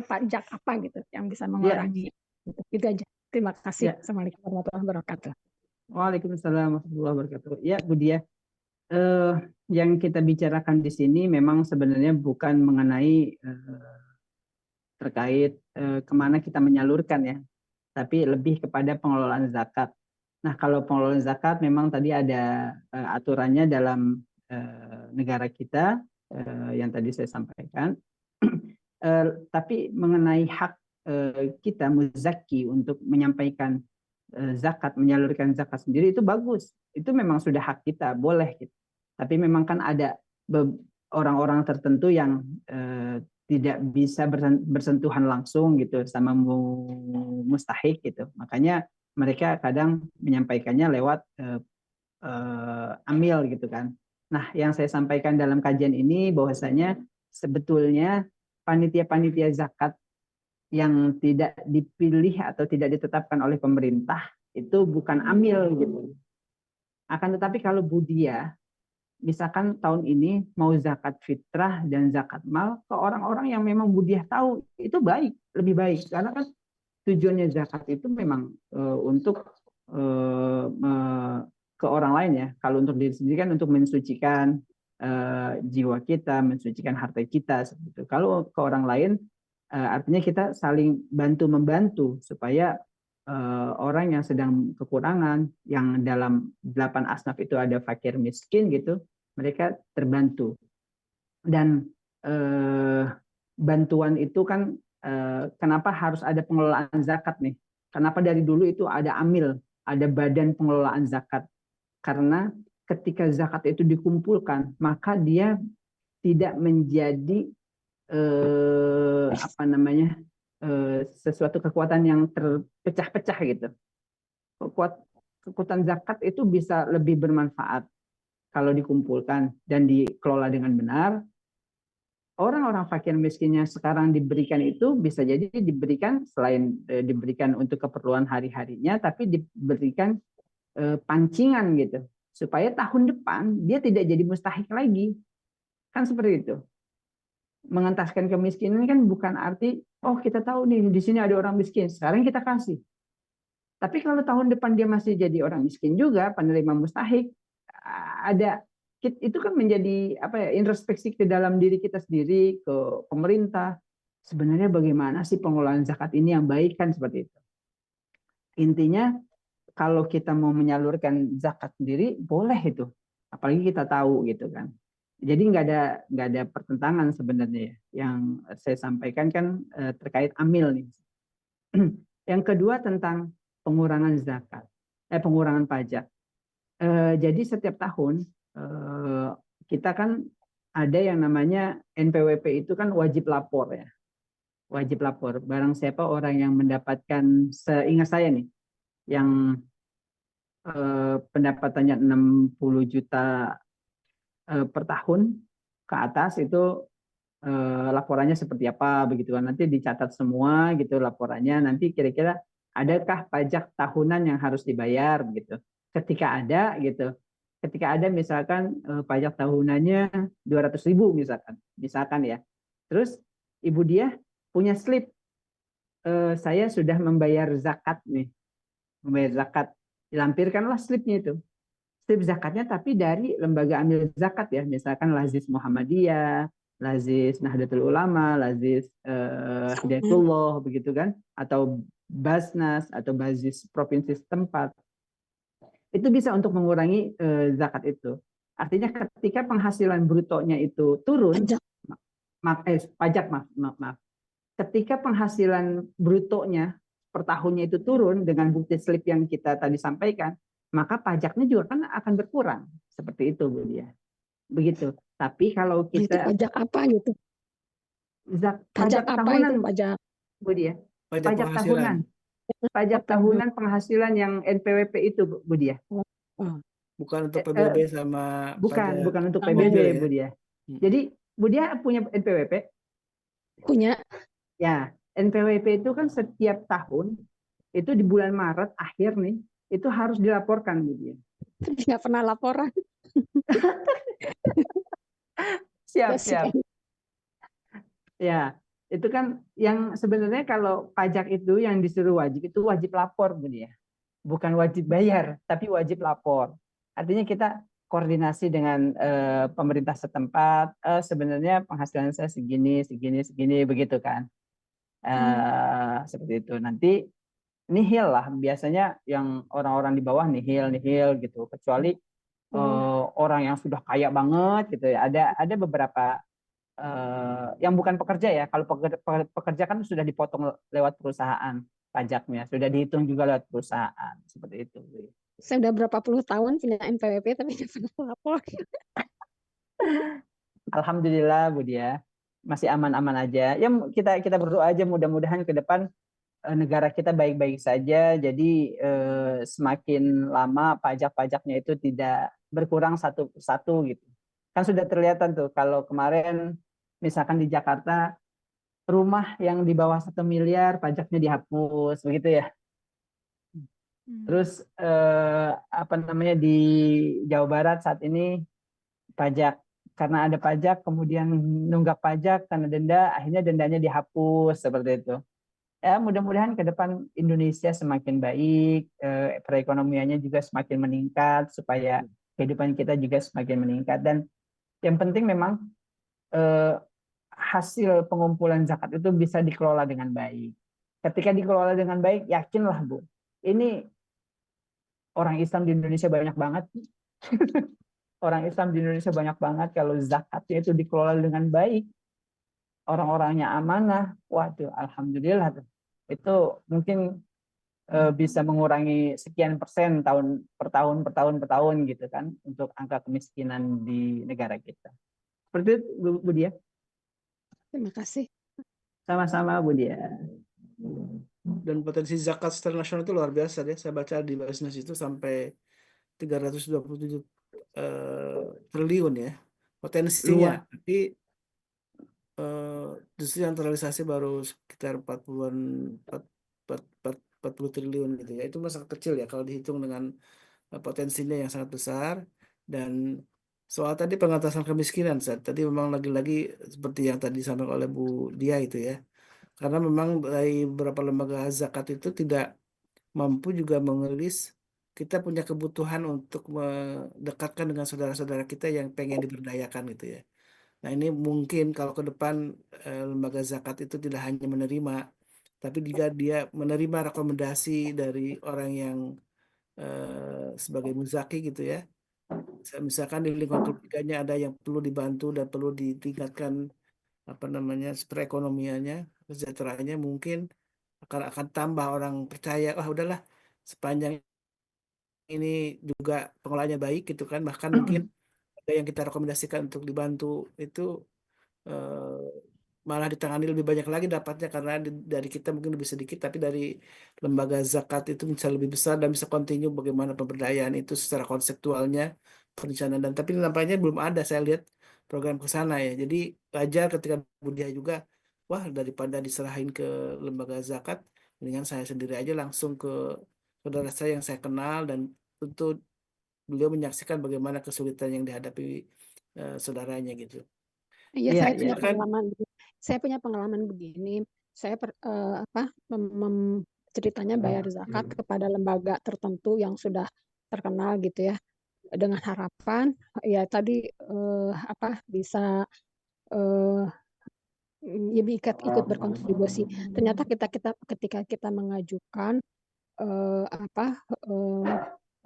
pajak apa gitu yang bisa ya, mengurangi gitu. Itu aja. Terima kasih. ya. Assalamualaikum warahmatullahi wabarakatuh. Waalaikumsalam warahmatullahi wabarakatuh. Ya, Bu Dia. Yang kita bicarakan di sini memang sebenarnya bukan mengenai terkait kemana kita menyalurkan ya, tapi lebih kepada pengelolaan zakat. Nah, kalau pengelolaan zakat memang tadi ada aturannya dalam negara kita yang tadi saya sampaikan. Tapi mengenai hak kita muzaki untuk menyampaikan zakat, menyalurkan zakat sendiri itu bagus. Itu memang sudah hak kita, boleh gitu. Tapi memang kan ada orang-orang tertentu yang tidak bisa bersentuhan langsung gitu sama mustahik gitu. Makanya mereka kadang menyampaikannya lewat amil gitu kan. Nah, yang saya sampaikan dalam kajian ini bahwasanya sebetulnya panitia-panitia zakat yang tidak dipilih atau tidak ditetapkan oleh pemerintah itu bukan amil gitu. Akan tetapi kalau Budia, misalkan tahun ini mau zakat fitrah dan zakat mal ke orang-orang yang memang Budia tahu, itu baik, lebih baik. Karena kan tujuannya zakat itu memang untuk ke orang lain ya. Kalau untuk diri sendiri kan untuk mensucikan jiwa kita, mensucikan harta kita. Seperti itu. Kalau ke orang lain, artinya kita saling bantu-membantu supaya orang yang sedang kekurangan, yang dalam 8 asnaf itu ada fakir miskin gitu, mereka terbantu. Dan bantuan itu kan kenapa harus ada pengelolaan zakat nih? Kenapa dari dulu itu ada amil, ada badan pengelolaan zakat? Karena ketika zakat itu dikumpulkan, maka dia tidak menjadi apa namanya sesuatu kekuatan yang terpecah-pecah gitu. Kekuatan zakat itu bisa lebih bermanfaat kalau dikumpulkan dan dikelola dengan benar. orang-orang fakir miskin yang sekarang diberikan itu bisa jadi diberikan selain diberikan untuk keperluan hari-harinya, tapi diberikan pancingan gitu supaya tahun depan dia tidak jadi mustahik lagi, kan seperti itu. Mengentaskan kemiskinan kan bukan arti oh kita tahu nih di sini ada orang miskin sekarang kita kasih, tapi kalau tahun depan dia masih jadi orang miskin juga penerima mustahik, ada itu kan menjadi apa ya, introspeksi ke dalam diri kita sendiri, ke pemerintah. Sebenarnya bagaimana sih pengelolaan zakat ini yang baik, kan seperti itu. Intinya kalau kita mau menyalurkan zakat sendiri boleh itu, apalagi kita tahu gitu kan. Jadi nggak ada pertentangan sebenarnya. Yang saya sampaikan kan terkait amil nih. Yang kedua tentang pengurangan zakat, pengurangan pajak. Jadi setiap tahun kita kan ada yang namanya NPWP, itu kan wajib lapor ya. Wajib lapor. Barang siapa orang yang mendapatkan, seingat saya nih, yang pendapatannya 60 juta per tahun ke atas itu laporannya seperti apa begitu kan. Nanti dicatat semua gitu laporannya. Nanti kira-kira adakah pajak tahunan yang harus dibayar gitu. Ketika ada gitu. Ketika ada misalkan pajak tahunannya 200.000 misalkan ya. Terus Ibu dia punya slip, saya sudah membayar zakat nih, membayar zakat, dilampirkanlah slipnya itu, slip zakatnya tapi dari lembaga amil zakat ya, misalkan Lazis Muhammadiyah, Lazis Nahdlatul Ulama, Lazis Hidayatullah begitu kan, atau Basnas atau Bazis provinsi setempat. Itu bisa untuk mengurangi zakat itu. Artinya ketika penghasilan brutonya itu turun, maaf. Ketika penghasilan brutonya per tahunnya itu turun dengan bukti slip yang kita tadi sampaikan, maka pajaknya juga kan akan berkurang. Seperti itu, Bu Dia. Begitu. Tapi kalau kita... Itu pajak apa gitu? Pajak apa tahunan, itu pajak? Bu Dia. Pajak Tahunan. Pajak tahunan penghasilan yang NPWP itu, Bu Dia. Bukan untuk PBB sama bukan untuk mobil PBB, ya? Bu Dia. Jadi Bu Dia punya NPWP? Punya. Ya, NPWP itu kan setiap tahun itu di bulan Maret akhir nih itu harus dilaporkan, Bu Dia. Tapi nggak pernah laporan. Siap. Ya, itu kan yang sebenarnya kalau pajak itu yang disuruh wajib itu wajib lapor, Bu Dia. Bukan wajib bayar, tapi wajib lapor. Artinya kita koordinasi dengan pemerintah setempat, sebenarnya penghasilan saya segini begitu kan. Seperti itu. Nanti nihil lah, biasanya yang orang-orang di bawah nihil gitu, kecuali orang yang sudah kaya banget gitu ya. Ada beberapa yang bukan pekerja ya. Kalau pekerja kan sudah dipotong lewat perusahaan pajaknya, sudah dihitung juga lewat perusahaan, seperti itu. Saya udah berapa puluh tahun punya NPWP tapi nggak pernah lapor. Alhamdulillah, Bu Dia, masih aman-aman aja. Ya kita berdoa aja mudah-mudahan ke depan negara kita baik-baik saja. Jadi semakin lama pajak-pajaknya itu tidak berkurang satu persatu gitu. Kan sudah terlihat tuh kalau kemarin misalkan di Jakarta rumah yang di bawah 1 miliar pajaknya dihapus begitu ya. Terus di Jawa Barat saat ini pajak, karena ada pajak kemudian nunggak pajak karena denda, akhirnya dendanya dihapus seperti itu. Ya mudah-mudahan ke depan Indonesia semakin baik, perekonomiannya juga semakin meningkat supaya kehidupan kita juga semakin meningkat. Dan yang penting memang hasil pengumpulan zakat itu bisa dikelola dengan baik. Ketika dikelola dengan baik, yakinlah Bu, ini orang Islam di Indonesia banyak banget. Orang Islam di Indonesia banyak banget. Kalau zakatnya itu dikelola dengan baik, orang-orangnya amanah, waduh, alhamdulillah. Itu mungkin bisa mengurangi sekian persen tahun per tahun gitu kan untuk angka kemiskinan di negara kita. Seperti itu, Bu Dia. Terima kasih. Sama-sama, Bu Dia. Dan potensi zakat secara nasional itu luar biasa deh. Saya baca di Basnas itu sampai 327 triliun ya potensinya. Tapi justru yang terrealisasi baru sekitar 40-an 40 triliun gitu ya. Itu masih sangat kecil ya kalau dihitung dengan potensinya yang sangat besar. Dan soal tadi pengatasan kemiskinan, tadi memang lagi-lagi seperti yang tadi disampaikan oleh Bu Dia itu ya. Karena memang dari beberapa lembaga zakat itu tidak mampu juga mengelis kita punya kebutuhan untuk mendekatkan dengan saudara-saudara kita yang pengen diberdayakan gitu ya. Nah, ini mungkin kalau ke depan lembaga zakat itu tidak hanya menerima, tapi juga dia menerima rekomendasi dari orang yang sebagai muzaki gitu ya. Misalkan di lingkungan keluarganya ada yang perlu dibantu dan perlu ditingkatkan apa namanya perekonomiannya, kesejahteraannya, mungkin akan tambah orang percaya, wah udahlah sepanjang ini juga pengelolaannya baik gitu kan, bahkan mungkin ada yang kita rekomendasikan untuk dibantu itu eh, malah ditangani lebih banyak lagi dapatnya karena dari kita mungkin lebih sedikit tapi dari lembaga zakat itu bisa lebih besar dan bisa continue bagaimana pemberdayaan itu secara konseptualnya perencanaan, dan tapi nampaknya belum ada saya lihat program ke sana ya. Jadi wajar ketika Budia juga, wah daripada diserahin ke lembaga zakat mendingan saya sendiri aja langsung ke saudara saya yang saya kenal, dan tentu beliau menyaksikan bagaimana kesulitan yang dihadapi saudaranya gitu. Iya, Iya, saya iya. punya Kan pengalaman. Saya punya pengalaman begini. Saya ceritanya bayar zakat kepada lembaga tertentu yang sudah terkenal gitu ya, dengan harapan ya tadi bisa eh, ya ikut berkontribusi. Ternyata ketika kita mengajukan eh, apa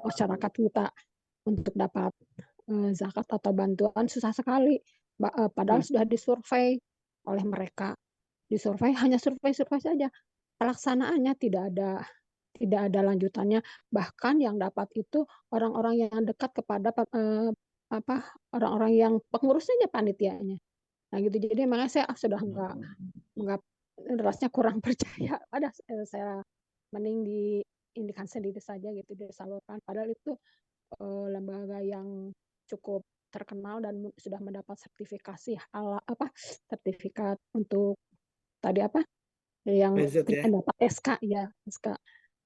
masyarakat kita untuk dapat zakat atau bantuan susah sekali. Padahal sudah disurvei oleh mereka. Disurvei hanya survei-survei saja. Pelaksanaannya tidak ada lanjutannya. Bahkan yang dapat itu orang-orang yang dekat kepada orang-orang yang pengurusnya, panitianya. Nah gitu. Jadi makanya saya sudah enggak rasanya kurang percaya. Saya mending diindikan sendiri saja gitu, disalurkan. Padahal itu lembaga yang cukup terkenal dan sudah mendapat sertifikasi sertifikat untuk tadi yang PZ ya. dapat SK ya, SK.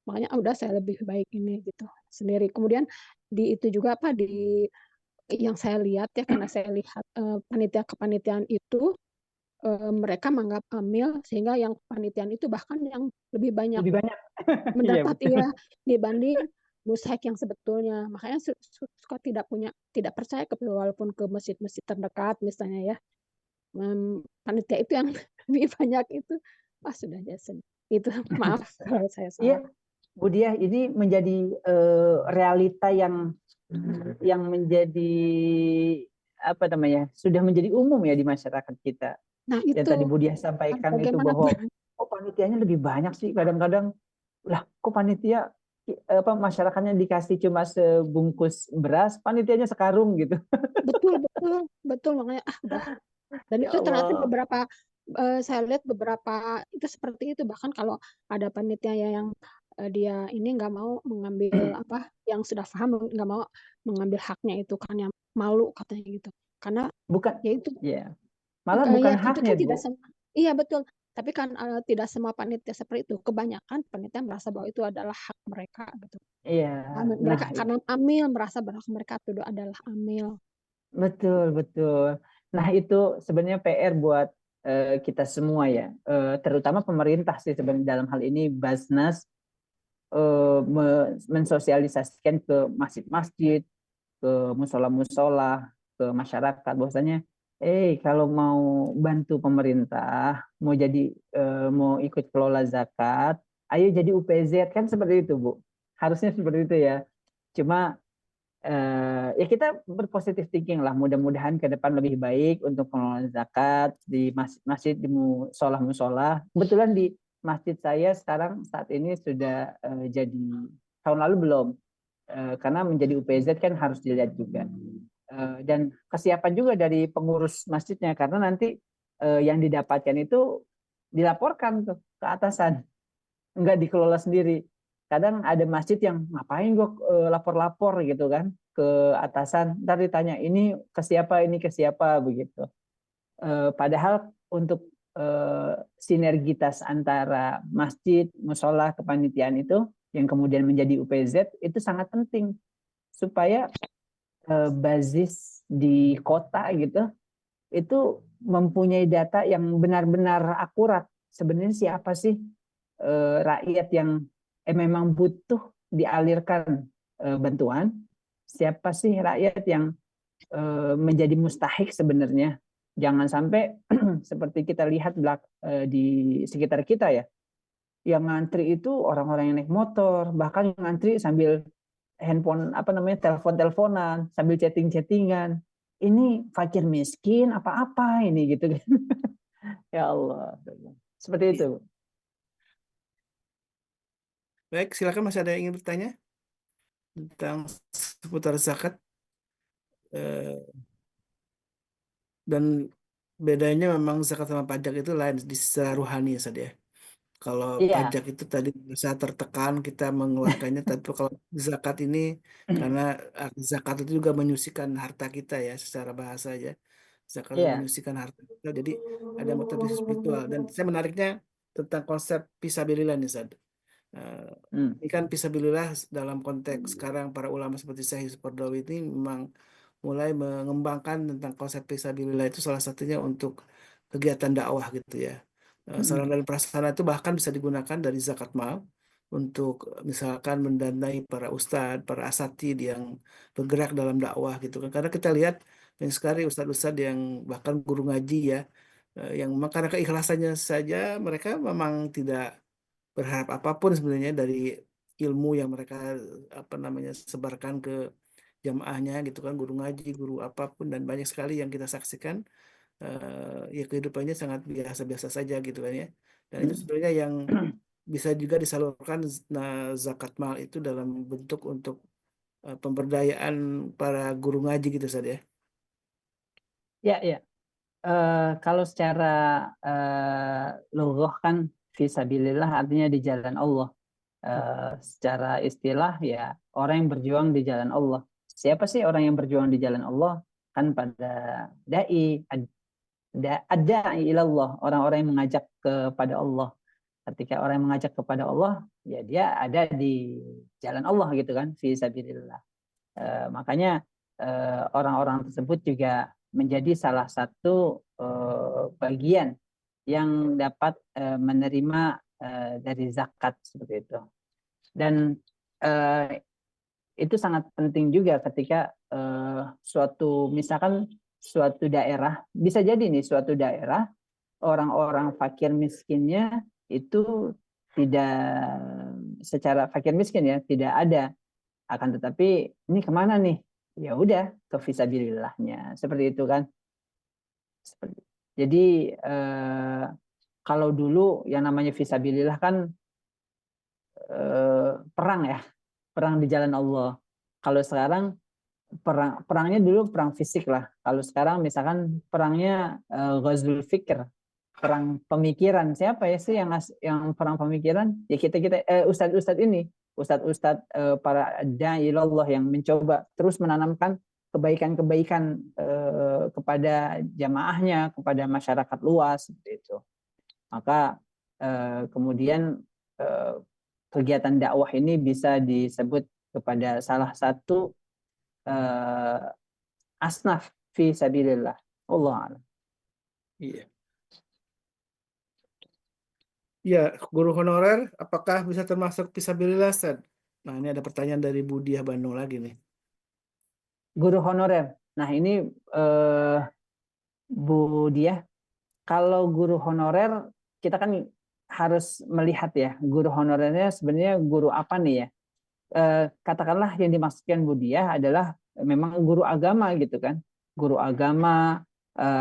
Makanya udah saya lebih baik ini gitu sendiri. Kemudian di itu juga di yang saya lihat ya, karena saya lihat panitia kepanitiaan itu mereka menganggap amil sehingga yang kepanitiaan itu bahkan yang lebih banyak Lebih banyak. Iya, mendapat betul. dibanding mushek yang sebetulnya. Makanya suka tidak percaya walaupun ke masjid-masjid terdekat misalnya ya, panitia itu yang lebih banyak itu sudah jasa itu. Maaf kalau saya Iya, salah. Bu Diah, ini menjadi realita yang menjadi apa namanya, sudah menjadi umum ya di masyarakat kita. Nah Yang itu tadi Bu Diah sampaikan itu bagaimana bahwa kok panitianya lebih banyak sih, kadang-kadang lah kok panitia masyarakatnya dikasih cuma sebungkus beras, panitianya sekarung gitu. betul makanya udah. Dan Ya itu ternyata Allah. saya lihat beberapa itu seperti itu. Bahkan kalau ada panitia yang dia ini nggak mau mengambil yang sudah paham, nggak mau mengambil haknya itu kan, yang malu katanya gitu. Karena Bukan, ya itu ya malah bukan ya itu haknya, kan tidak Bu. semua. Iya betul. Tapi kan tidak semua panitia seperti itu. Kebanyakan panitia merasa bahwa itu adalah hak mereka gitu. Iya, nah Mereka karena amil merasa bahwa mereka itu adalah amil. betul, betul. Nah, itu sebenarnya PR buat kita semua ya, terutama pemerintah sih sebenarnya dalam hal ini Basnas, mensosialisasikan ke masjid-masjid, ke musola-musola, ke masyarakat bahwasanya kalau mau bantu pemerintah, mau ikut kelola zakat, ayo jadi UPZ, kan seperti itu, Bu. Harusnya seperti itu ya. Cuma ya kita berpositif thinking lah, mudah-mudahan ke depan lebih baik untuk pengelolaan zakat di masjid-masjid, di musola-musola. Kebetulan di masjid saya sekarang saat ini sudah jadi, tahun lalu belum, karena menjadi UPZ kan harus dilihat juga. Dan kesiapan juga dari pengurus masjidnya, karena nanti yang didapatkan itu dilaporkan tuh ke atasan, nggak dikelola sendiri. Kadang ada masjid yang ngapain gue lapor-lapor gitu kan ke atasan, ntar ditanya ini ke siapa begitu. Padahal untuk sinergitas antara masjid, musola, kepanitiaan itu yang kemudian menjadi UPZ itu sangat penting supaya basis di kota gitu itu mempunyai data yang benar-benar akurat. Sebenarnya siapa sih rakyat yang memang butuh dialirkan bantuan, siapa sih rakyat yang menjadi mustahik sebenarnya. Jangan sampai seperti kita lihat di sekitar kita ya, yang ngantri itu orang-orang yang naik motor, bahkan ngantri sambil handphone telepon-teleponan, sambil chatting-chattingan. Ini fakir miskin apa-apa ini gitu kan. Ya Allah. Seperti itu. Baik, silakan, masih ada yang ingin bertanya tentang seputar zakat. Dan bedanya memang zakat sama pajak itu lain di secara rohani ya, Sad, ya. Kalau Iya, pajak itu tadi bisa tertekan kita mengeluarkannya, tapi kalau zakat ini karena zakat itu juga menyucikan harta kita ya, secara bahasa aja. Zakat itu iya. menyucikan harta kita, jadi ada motivasi spiritual. Dan saya menariknya tentang konsep fisabilillah nih, Sad. Eh, Hmm. Ini kan fisabilillah dalam konteks sekarang para ulama seperti Syekh Pardawi ini memang mulai mengembangkan tentang konsep fisabilillah, itu salah satunya untuk kegiatan dakwah gitu ya. Sarana dan prasarana itu bahkan bisa digunakan dari zakat mal untuk misalkan mendanai para ustadz, para asatid yang bergerak dalam dakwah gitu kan. Karena kita lihat banyak sekali ustadz-ustadz yang bahkan guru ngaji ya, yang memang karena keikhlasannya saja mereka memang tidak berharap apapun sebenarnya dari ilmu yang mereka sebarkan ke jamaahnya gitu kan, guru ngaji, guru apapun, dan banyak sekali yang kita saksikan ya kehidupannya sangat biasa-biasa saja gitu kan ya. Dan itu sebenarnya yang bisa juga disalurkan zakat mal itu dalam bentuk untuk pemberdayaan para guru ngaji gitu saja ya. Ya, ya. Kalau secara lugah kan fisabilillah artinya di jalan Allah. Secara istilah ya orang yang berjuang di jalan Allah. Siapa sih orang yang berjuang di jalan Allah? Kan pada dai, ada ilallah, orang-orang yang mengajak kepada Allah. Ketika orang yang mengajak kepada Allah, ya dia ada di jalan Allah gitu kan, fisabilillah. Makanya orang-orang tersebut juga menjadi salah satu bagian yang dapat menerima dari zakat seperti itu. Dan itu sangat penting juga ketika misalkan suatu daerah, bisa jadi nih suatu daerah orang-orang fakir miskinnya itu tidak secara fakir miskin ya tidak ada, akan tetapi ini kemana nih, ya udah ke fisabilillahnya seperti itu kan. Jadi kalau dulu yang namanya fisabilillah kan perang ya, perang di jalan Allah. Kalau sekarang perangnya dulu perang fisik lah. Kalau sekarang misalkan perangnya ghazwul fikr, perang pemikiran. Siapa ya sih yang perang pemikiran? Ya kita ustadz-ustadz ini, ustadz-ustadz para dai ilallah yang mencoba terus menanamkan kebaikan-kebaikan kepada jamaahnya, kepada masyarakat luas seperti itu. Maka kemudian kegiatan dakwah ini bisa disebut kepada salah satu asnaf fi sabilillah. Allah a'lam. Iya. Ya, guru honorer apakah bisa termasuk fisabilillah, Sad? Nah, ini ada pertanyaan dari Budiah Bandung lagi nih. Guru honorer. Nah, ini Bu Diah, kalau guru honorer kita kan harus melihat ya, guru honorernya sebenarnya guru apa nih ya? Katakanlah yang dimaksudkan Bu Diah adalah memang guru agama gitu kan, guru agama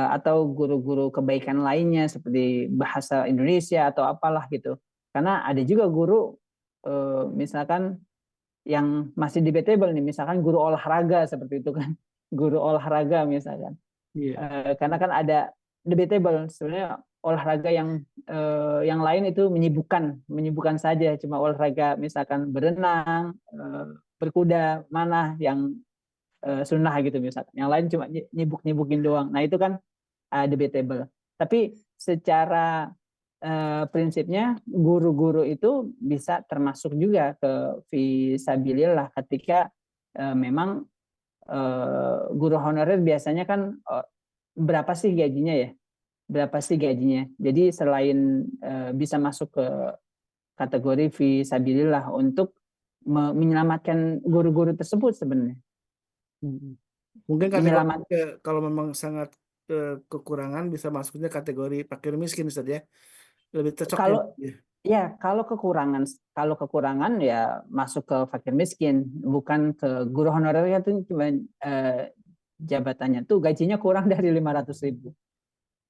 atau guru-guru kebaikan lainnya seperti bahasa Indonesia atau apalah gitu. Karena ada juga guru misalkan yang masih debatable nih, misalkan guru olahraga seperti itu kan, guru olahraga misalkan. Iya. Karena kan ada debatable sebenarnya olahraga yang lain itu menyibukkan saja, cuma olahraga misalkan berenang, berkuda, mana yang sunnah gitu misalkan. Yang lain cuma nyibuk-nyibukin doang. Nah, itu kan debatable. Tapi secara prinsipnya guru-guru itu bisa termasuk juga ke fisabilillah ketika memang guru honorer biasanya kan berapa sih gajinya ya? Berapa sih gajinya? Jadi selain bisa masuk ke kategori fisabilillah untuk menyelamatkan guru-guru tersebut sebenarnya. Mungkin Menyelamat kategori kalau memang sangat kekurangan bisa masuknya kategori fakir miskin Ustaz ya. Lebih cocok kalau ya. ya kalau kekurangan ya masuk ke fakir miskin, bukan ke guru honorer itu cuma jabatannya tuh gajinya kurang dari 500.000.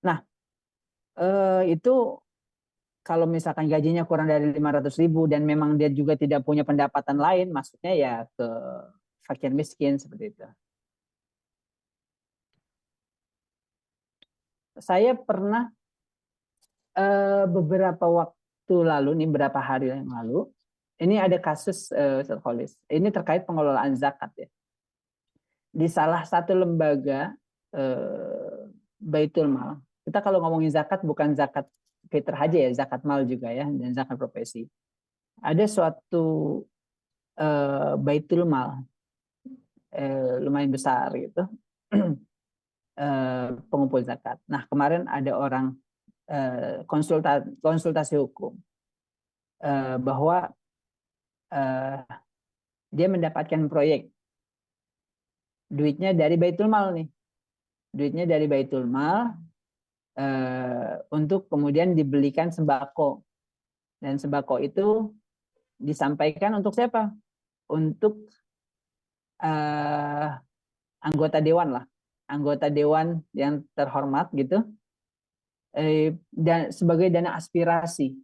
Nah, itu kalau misalkan gajinya kurang dari 500.000 dan memang dia juga tidak punya pendapatan lain, maksudnya ya ke fakir miskin seperti itu. Saya pernah beberapa waktu lalu, nih beberapa hari yang lalu, ini ada kasus Ustaz Khalis. Ini terkait pengelolaan zakat ya. Di salah satu lembaga Baitul Mal. Kita kalau ngomongin zakat bukan zakat fitrah aja ya, zakat mal juga ya, dan zakat profesi. Ada suatu Baitul Mal lumayan besar gitu, pengumpul zakat. Nah kemarin ada orang konsultasi hukum bahwa dia mendapatkan proyek, duitnya dari Baitul Mal nih, duitnya dari Baitul Mal untuk kemudian dibelikan sembako, dan sembako itu disampaikan untuk siapa? Untuk anggota dewan lah, anggota dewan yang terhormat gitu, dan sebagai dana aspirasi,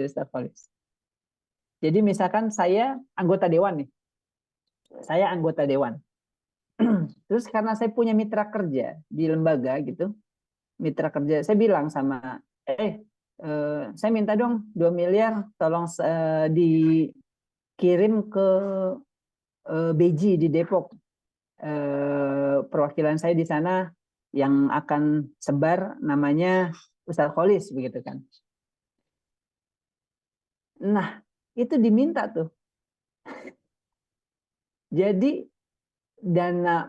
Ustaz Khalis. Jadi misalkan saya anggota dewan nih, terus karena saya punya mitra kerja di lembaga gitu, mitra kerja, saya bilang sama saya minta dong 2 miliar tolong dikirim ke Beji di Depok, perwakilan saya di sana yang akan sebar namanya Ustaz Khalis begitu kan. Nah itu diminta tuh, jadi dana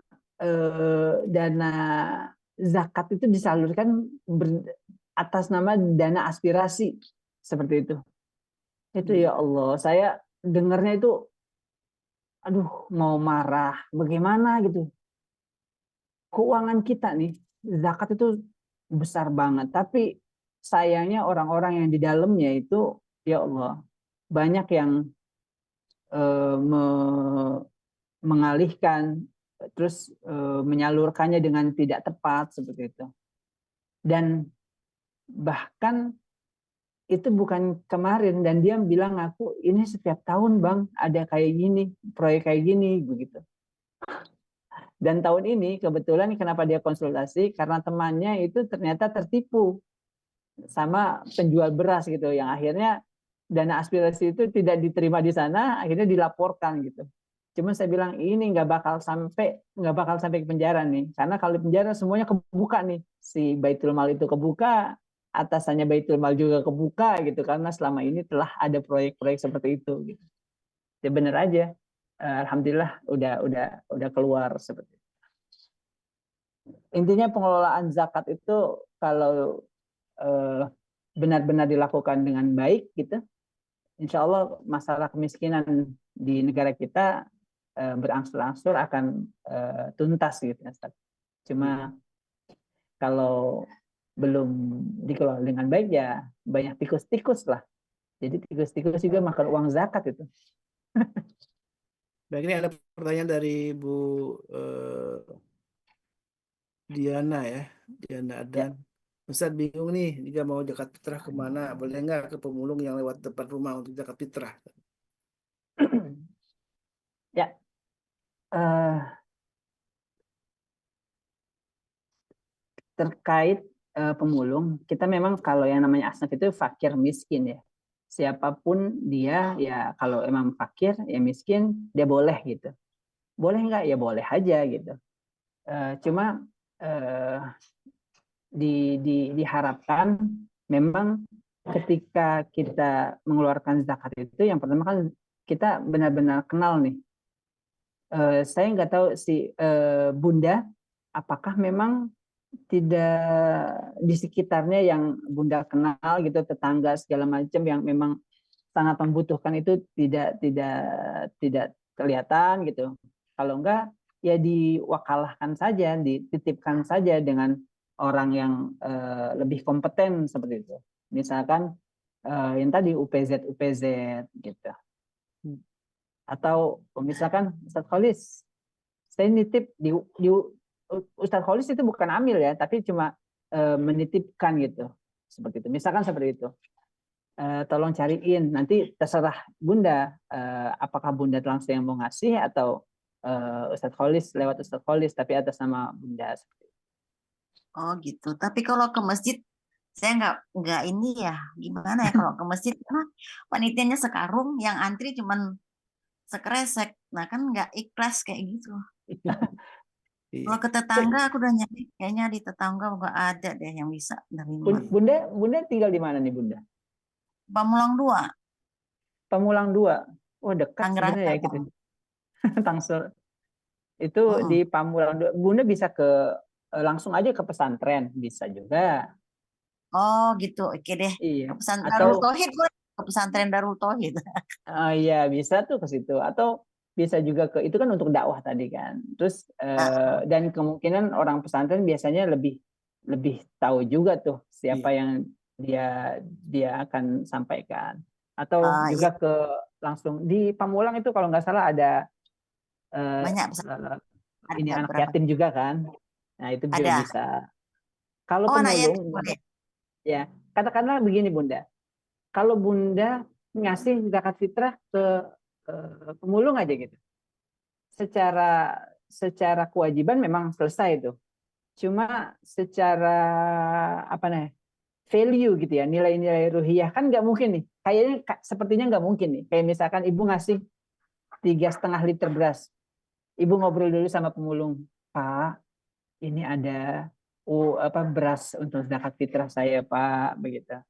zakat itu disalurkan atas nama dana aspirasi seperti itu. Itu ya Allah, saya dengarnya itu aduh mau marah bagaimana gitu. Keuangan kita nih, zakat itu besar banget, tapi sayangnya orang-orang yang di dalamnya itu ya Allah banyak yang mengalihkan, terus menyalurkannya dengan tidak tepat seperti itu. Dan bahkan itu bukan kemarin, dan dia bilang aku ini setiap tahun bang ada kayak gini, proyek kayak gini begitu. Dan tahun ini kebetulan kenapa dia konsultasi, karena temannya itu ternyata tertipu sama penjual beras gitu, yang akhirnya dana aspirasi itu tidak diterima di sana, akhirnya dilaporkan gitu. Cuman saya bilang ini nggak bakal sampai ke penjara nih, karena kalau di penjara semuanya kebuka nih, si Baitul Mal itu kebuka, atasannya Baitul Mal juga kebuka gitu, karena selama ini telah ada proyek-proyek seperti itu gitu. Ya benar aja, alhamdulillah udah keluar seperti itu. Intinya pengelolaan zakat itu kalau benar-benar dilakukan dengan baik gitu, insya Allah masalah kemiskinan di negara kita berangsur-angsur akan tuntas gitu. Cuma kalau belum dikelola dengan baik ya banyak tikus-tikus lah. Jadi tikus-tikus juga makan uang zakat itu. Baik, ini ada pertanyaan dari Bu Diana ya, Diana Adan. Ustaz bingung nih, jika mau zakat fitrah kemana? Boleh nggak ke pemulung yang lewat depan rumah untuk zakat fitrah? Ya, terkait pemulung, kita memang kalau yang namanya asnaf itu fakir miskin ya. Siapapun dia ya, kalau emang fakir ya miskin dia boleh gitu. Boleh nggak? Ya boleh aja gitu. Cuma diharapkan memang ketika kita mengeluarkan zakat itu yang pertama kan kita benar-benar kenal nih. Saya nggak tahu si Bunda apakah memang tidak di sekitarnya yang Bunda kenal gitu, tetangga segala macam yang memang sangat membutuhkan itu tidak kelihatan gitu. Kalau enggak ya diwakalahkan saja, dititipkan saja dengan orang yang lebih kompeten seperti itu. Misalkan yang tadi UPZ gitu. Atau misalkan Ustadz Kholis, saya nitip di Ustadz Kholis itu bukan amil ya, tapi cuma menitipkan gitu, seperti itu. Misalkan seperti itu. Tolong cariin, nanti terserah Bunda, apakah Bunda langsung yang mau ngasih atau Ustadz Kholis lewat Ustadz Kholis, tapi atas nama Bunda. Oh gitu. Tapi kalau ke masjid saya nggak ini ya, gimana ya kalau ke masjid karena panitianya sekarung, yang antri cuman sekresek. Nah kan nggak ikhlas kayak gitu. Kalau ke tetangga aku udah nyari, kayaknya di tetangga nggak ada deh yang bisa nerima. Bunda tinggal di mana nih Bunda? Pamulang 2. Pamulang 2. Oh dekat Tangerang sebenarnya ya Selatan. gitu. Tangsel. Itu di Pamulang 2. Bunda bisa langsung aja ke pesantren, bisa juga. Oh gitu, oke deh. Iya. Ke pesantren Atau Darul Tauhid, ke pesantren Darul Tauhid. iya bisa tuh ke situ. Atau bisa juga ke itu kan untuk dakwah tadi kan. Terus dan kemungkinan orang pesantren biasanya lebih tahu juga tuh siapa yang dia akan sampaikan. Atau juga ke langsung di Pamulang itu kalau nggak salah ada banyak ini anak yatim juga kan. Nah itu juga ada. bisa. Kalau anak yatim pemulung boleh. ya katakanlah begini Bunda. Kalau Bunda ngasih zakat fitrah ke pemulung aja gitu. Secara kewajiban memang selesai itu. Cuma secara apa nih? Value gitu ya, nilai-nilai ruhiyah kan nggak mungkin nih. Kayaknya sepertinya nggak mungkin nih. Kayak misalkan ibu ngasih 3,5 liter beras. Ibu ngobrol dulu sama pemulung, Pak, ini ada beras untuk zakat fitrah saya Pak, begitu.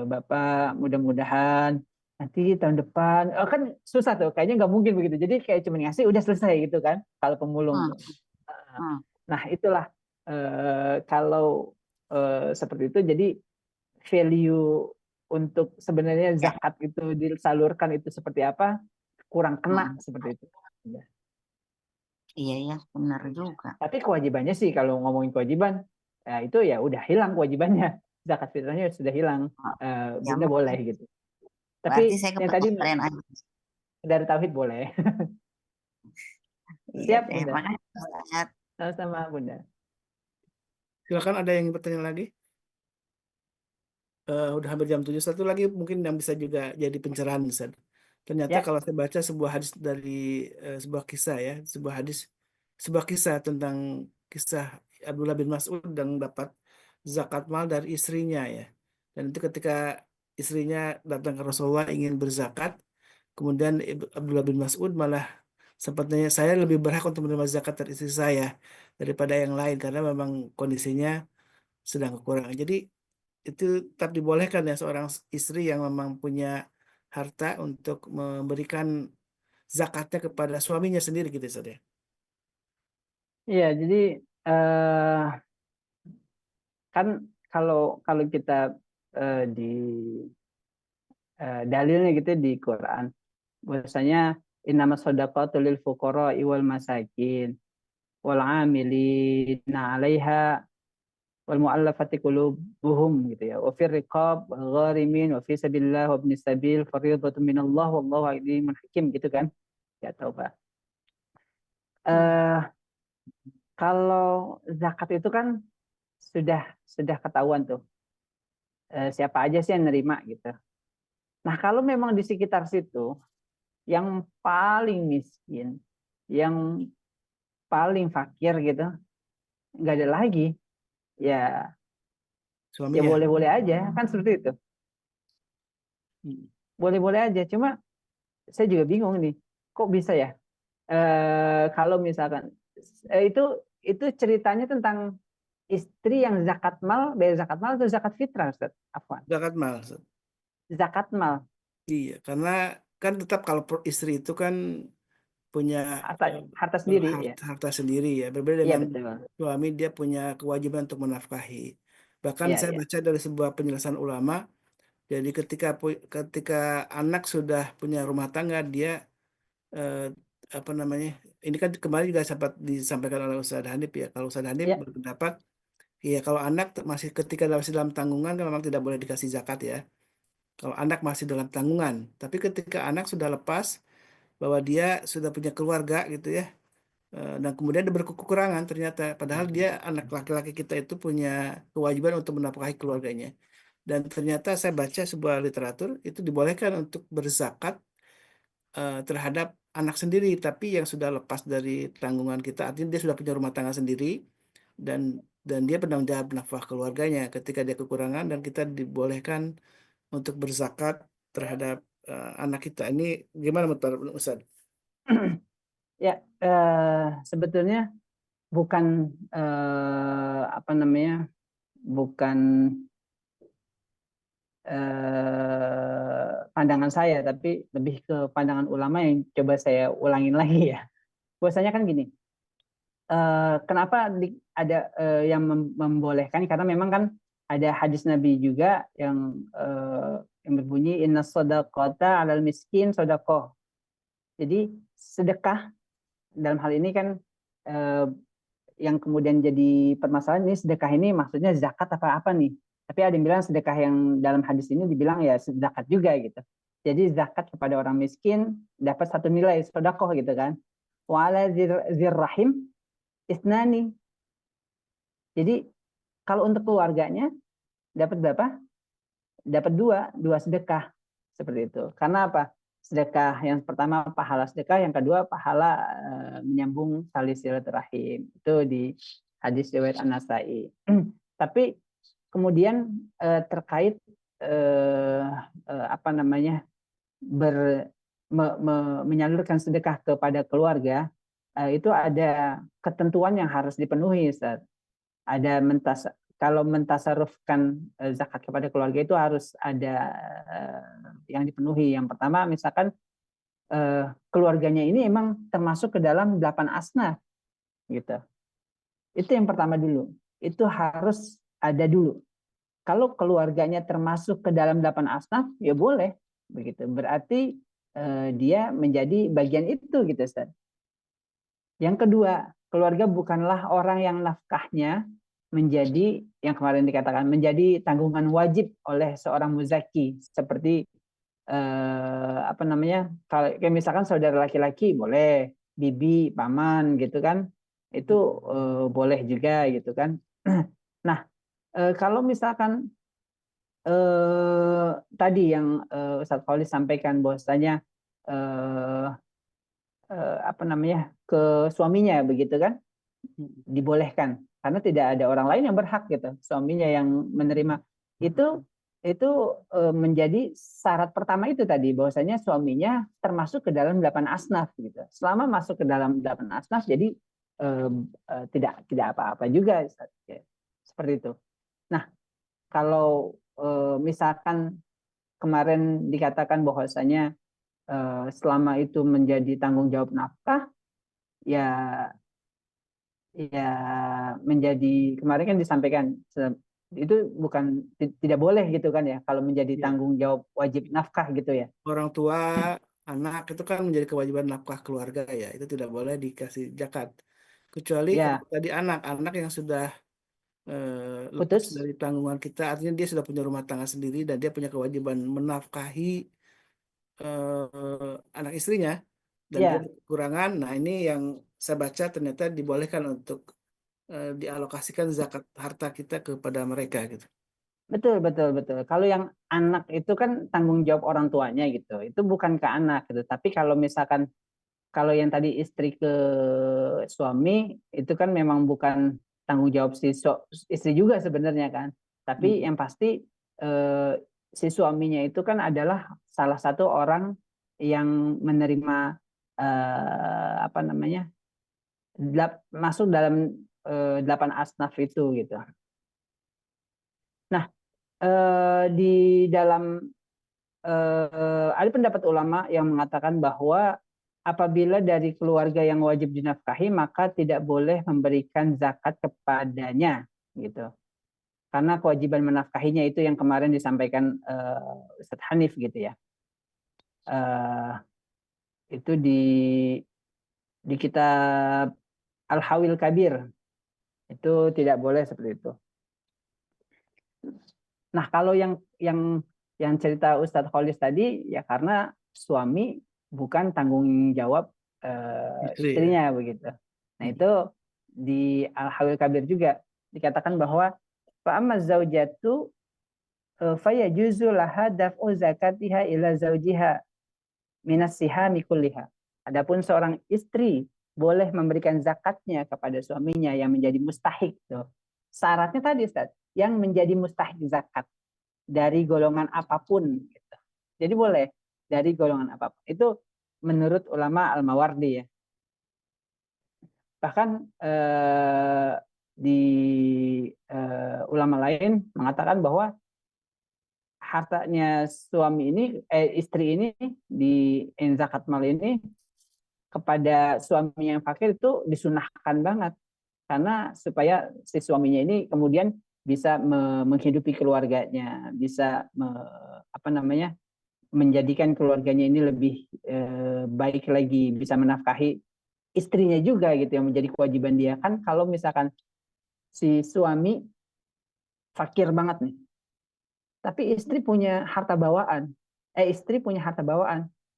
Bapak mudah-mudahan nanti tahun depan, kan susah tuh, kayaknya nggak mungkin begitu. Jadi kayak cuma ngasih udah selesai gitu kan, kalau pemulung. Nah itulah kalau seperti itu, jadi value untuk sebenarnya zakat itu disalurkan itu seperti apa kurang kena seperti itu. Iya ya, benar juga. Tapi kewajibannya sih kalau ngomongin kewajiban, itu ya udah hilang kewajibannya. Zakat fitrahnya sudah hilang. Bunda boleh gitu. Tapi saya yang tadi dari tauhid boleh. Siap Bunda. Sama-sama Bunda. Silakan, ada yang bertanya lagi? Udah hampir jam 7. Satu lagi mungkin yang bisa juga jadi pencerahan, Ustaz. Ternyata kalau saya baca sebuah hadis dari sebuah kisah ya, sebuah kisah tentang kisah Abdullah bin Mas'ud yang dapat zakat mal dari istrinya ya. Dan itu ketika istrinya datang ke Rasulullah ingin berzakat, kemudian Abdullah bin Mas'ud malah sempatnya saya lebih berhak untuk menerima zakat dari istri saya daripada yang lain karena memang kondisinya sedang kekurangan. Jadi itu tetap dibolehkan ya seorang istri yang memang punya harta untuk memberikan zakatnya kepada suaminya sendiri gitu Ustaz ya. Iya, jadi kan kalau kita di dalilnya gitu di Quran, bahwasanya innamas shadaqatu lil fuqara'i wal masakin wal 'amilina 'alaiha wal mu'allafati qulubuhum gitu ya. Wa fir riqab wal gharimin wa fi sabilillah wa ibnis sabil fardhatun minallah wallahu alimun hakim gitu kan. Ya tahu Pak. Kalau zakat itu kan sudah ketahuan tuh. Siapa aja sih yang nerima gitu. Nah, kalau memang di sekitar situ yang paling miskin, yang paling fakir gitu, nggak ada lagi, ya suaminya. Ya boleh-boleh aja, kan seperti itu. Boleh-boleh aja, cuma saya juga bingung nih, kok bisa ya? Kalau misalkan itu ceritanya tentang Istri yang zakat mal, bayar zakat mal atau zakat fitrah, Ustaz? Afwan. Zakat mal. Ustaz. Zakat mal, Iya, karena kan tetap kalau istri itu kan punya harta sendiri ya. harta sendiri ya. Berbeda Iya dengan betul. suami, dia punya kewajiban untuk menafkahi. Bahkan Iya saya iya. baca dari sebuah penjelasan ulama, jadi ketika anak sudah punya rumah tangga, dia eh, apa namanya? Ini kan kemarin juga sempat disampaikan oleh Ustaz Hanif ya. Kalau Ustaz Hanif Iya. berpendapat, ya kalau anak masih masih dalam tanggungan kan memang tidak boleh dikasih zakat ya. Kalau anak masih dalam tanggungan, tapi ketika anak sudah lepas bahwa dia sudah punya keluarga gitu ya, dan kemudian dia berkekurangan ternyata, padahal dia anak laki-laki kita itu punya kewajiban untuk menafkahi keluarganya. Dan ternyata saya baca sebuah literatur itu dibolehkan untuk berzakat terhadap anak sendiri, tapi yang sudah lepas dari tanggungan kita, artinya dia sudah punya rumah tangga sendiri dan dia penanggung jawab nafkah keluarganya ketika dia kekurangan, dan kita dibolehkan untuk berzakat terhadap anak kita. Ini gimana menurut Ustaz? Ya, sebetulnya bukan apa namanya, bukan pandangan saya, tapi lebih ke pandangan ulama yang coba saya ulangin lagi ya. Bahwasanya kan gini, kenapa ada yang membolehkan, karena memang kan ada hadis Nabi juga yang berbunyi inna shadaqata 'alal miskin shadaqah. Jadi sedekah dalam hal ini kan yang kemudian jadi permasalahan, ini sedekah ini maksudnya zakat apa nih? Tapi ada yang bilang sedekah yang dalam hadis ini dibilang ya zakat juga gitu. Jadi zakat kepada orang miskin dapat satu nilai sedekah gitu kan. Wa ala zirrahim isnani. Jadi kalau untuk keluarganya dapat berapa? Dapat dua sedekah seperti itu. Karena apa? Sedekah yang pertama pahala sedekah, yang kedua pahala menyambung tali silaturahim. Itu di hadis riwayat An-Nasa'i. Tapi kemudian terkait apa namanya, menyalurkan sedekah kepada keluarga, itu ada ketentuan yang harus dipenuhi, Ustaz. Ada kalau mentasarufkan zakat kepada keluarga itu harus ada yang dipenuhi. Yang pertama misalkan keluarganya ini emang termasuk ke dalam 8 asnaf gitu. Itu yang pertama dulu. Itu harus ada dulu. Kalau keluarganya termasuk ke dalam 8 asnaf, ya boleh begitu. Berarti dia menjadi bagian itu gitu, Ustaz. Yang kedua, keluarga bukanlah orang yang nafkahnya menjadi, yang kemarin dikatakan, menjadi tanggungan wajib oleh seorang muzaki, seperti apa namanya, kalau kayak misalkan saudara laki-laki boleh, bibi, paman gitu kan, itu boleh juga gitu kan. Nah, kalau misalkan tadi yang Ustadz Khalid sampaikan bahwasanya apa namanya, ke suaminya begitu kan, dibolehkan karena tidak ada orang lain yang berhak gitu, suaminya yang menerima itu menjadi syarat pertama itu tadi, bahwasanya suaminya termasuk ke dalam 8 asnaf gitu. Selama masuk ke dalam 8 asnaf, jadi tidak apa-apa juga seperti itu. Nah, kalau misalkan kemarin dikatakan bahwasanya selama itu menjadi tanggung jawab nafkah, ya menjadi, kemarin kan disampaikan itu bukan tidak boleh gitu kan ya, kalau menjadi tanggung jawab wajib nafkah gitu ya. Orang tua, anak itu kan menjadi kewajiban nafkah keluarga ya, itu tidak boleh dikasih zakat. Kecuali kalau tadi anak yang sudah lepas Putus. dari tanggungan kita, artinya dia sudah punya rumah tangga sendiri dan dia punya kewajiban menafkahi anak istrinya dan dia kekurangan. Nah, ini yang saya baca ternyata dibolehkan untuk dialokasikan zakat harta kita kepada mereka gitu. Betul. Kalau yang anak itu kan tanggung jawab orang tuanya gitu. Itu bukan ke anak gitu. Tapi kalau misalkan kalau yang tadi istri ke suami itu kan memang bukan tanggung jawab istri juga sebenarnya kan. Tapi yang pasti si suaminya itu kan adalah salah satu orang yang menerima apa namanya, masuk dalam 8 asnaf itu gitu. Nah, di dalam ada pendapat ulama yang mengatakan bahwa apabila dari keluarga yang wajib dinafkahi maka tidak boleh memberikan zakat kepadanya gitu. Karena kewajiban menafkahinya itu yang kemarin disampaikan Ustadz Hanif gitu ya. Itu di kitab Al-Hawil Kabir itu tidak boleh seperti itu. Nah, kalau yang cerita Ustadz Kholis tadi ya karena suami bukan tanggung jawab Istri, ya. istrinya begitu. Nah, itu di Al-Hawil Kabir juga dikatakan bahwa fa'amma zaujatu fayajuzu laha daf'u zakatiha ila zaujiha minas sihami kulliha. Adapun seorang istri boleh memberikan zakatnya kepada suaminya yang menjadi mustahik tuh. Syaratnya tadi Ustaz, yang menjadi mustahik zakat dari golongan apapun gitu. Jadi boleh dari golongan apapun. Itu menurut ulama Al-Mawardi ya. Bahkan di ulama lain mengatakan bahwa hartanya suami ini istri ini di zakat mal ini kepada suami yang fakir itu disunahkan banget karena supaya si suaminya ini kemudian bisa menghidupi keluarganya, bisa menjadikan keluarganya ini lebih baik lagi, bisa menafkahi istrinya juga gitu yang menjadi kewajiban dia. Kan kalau misalkan si suami fakir banget nih, tapi istri punya harta bawaan,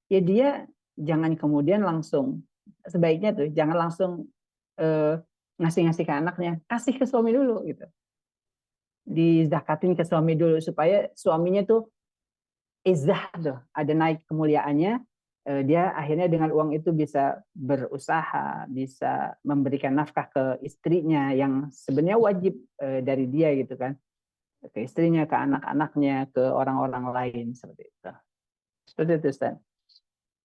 ya dia jangan kemudian langsung, sebaiknya tuh jangan langsung ngasih-ngasih ke anaknya, kasih ke suami dulu gitu, dizakatin ke suami dulu supaya suaminya tuh izzah tuh, ada naik kemuliaannya, dia akhirnya dengan uang itu bisa berusaha, bisa memberikan nafkah ke istrinya yang sebenarnya wajib dari dia gitu kan, ke istrinya, ke anak-anaknya, ke orang-orang lain seperti itu. Seperti itu, Ustaz.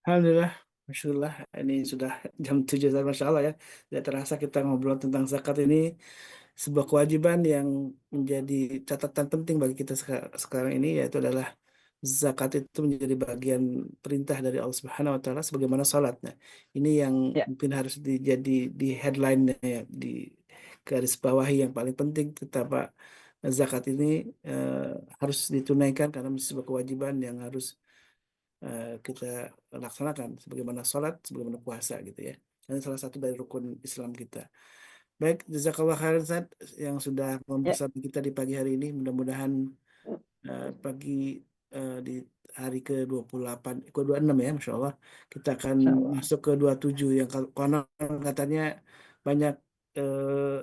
Alhamdulillah, Masya Allah, ini sudah jam 7, Masya Allah ya. Tidak terasa kita ngobrol tentang zakat ini, sebuah kewajiban yang menjadi catatan penting bagi kita sekarang ini, yaitu adalah zakat itu menjadi bagian perintah dari Allah Subhanahu wa Ta'ala sebagaimana salatnya. Ini yang mungkin harus jadi di headline-nya ya, di garis bawahi yang paling penting, betapa zakat ini harus ditunaikan karena menjadi sebuah kewajiban yang harus kita laksanakan sebagaimana sholat, sebagaimana puasa gitu ya. Ini salah satu dari rukun Islam kita. Baik, jazakallah khairan Ustaz yang sudah mempersatukan kita di pagi hari ini. Mudah-mudahan pagi di hari ke-28, ke-26 ya, Masya Allah, kita akan masuk ke 27 yang konon katanya banyak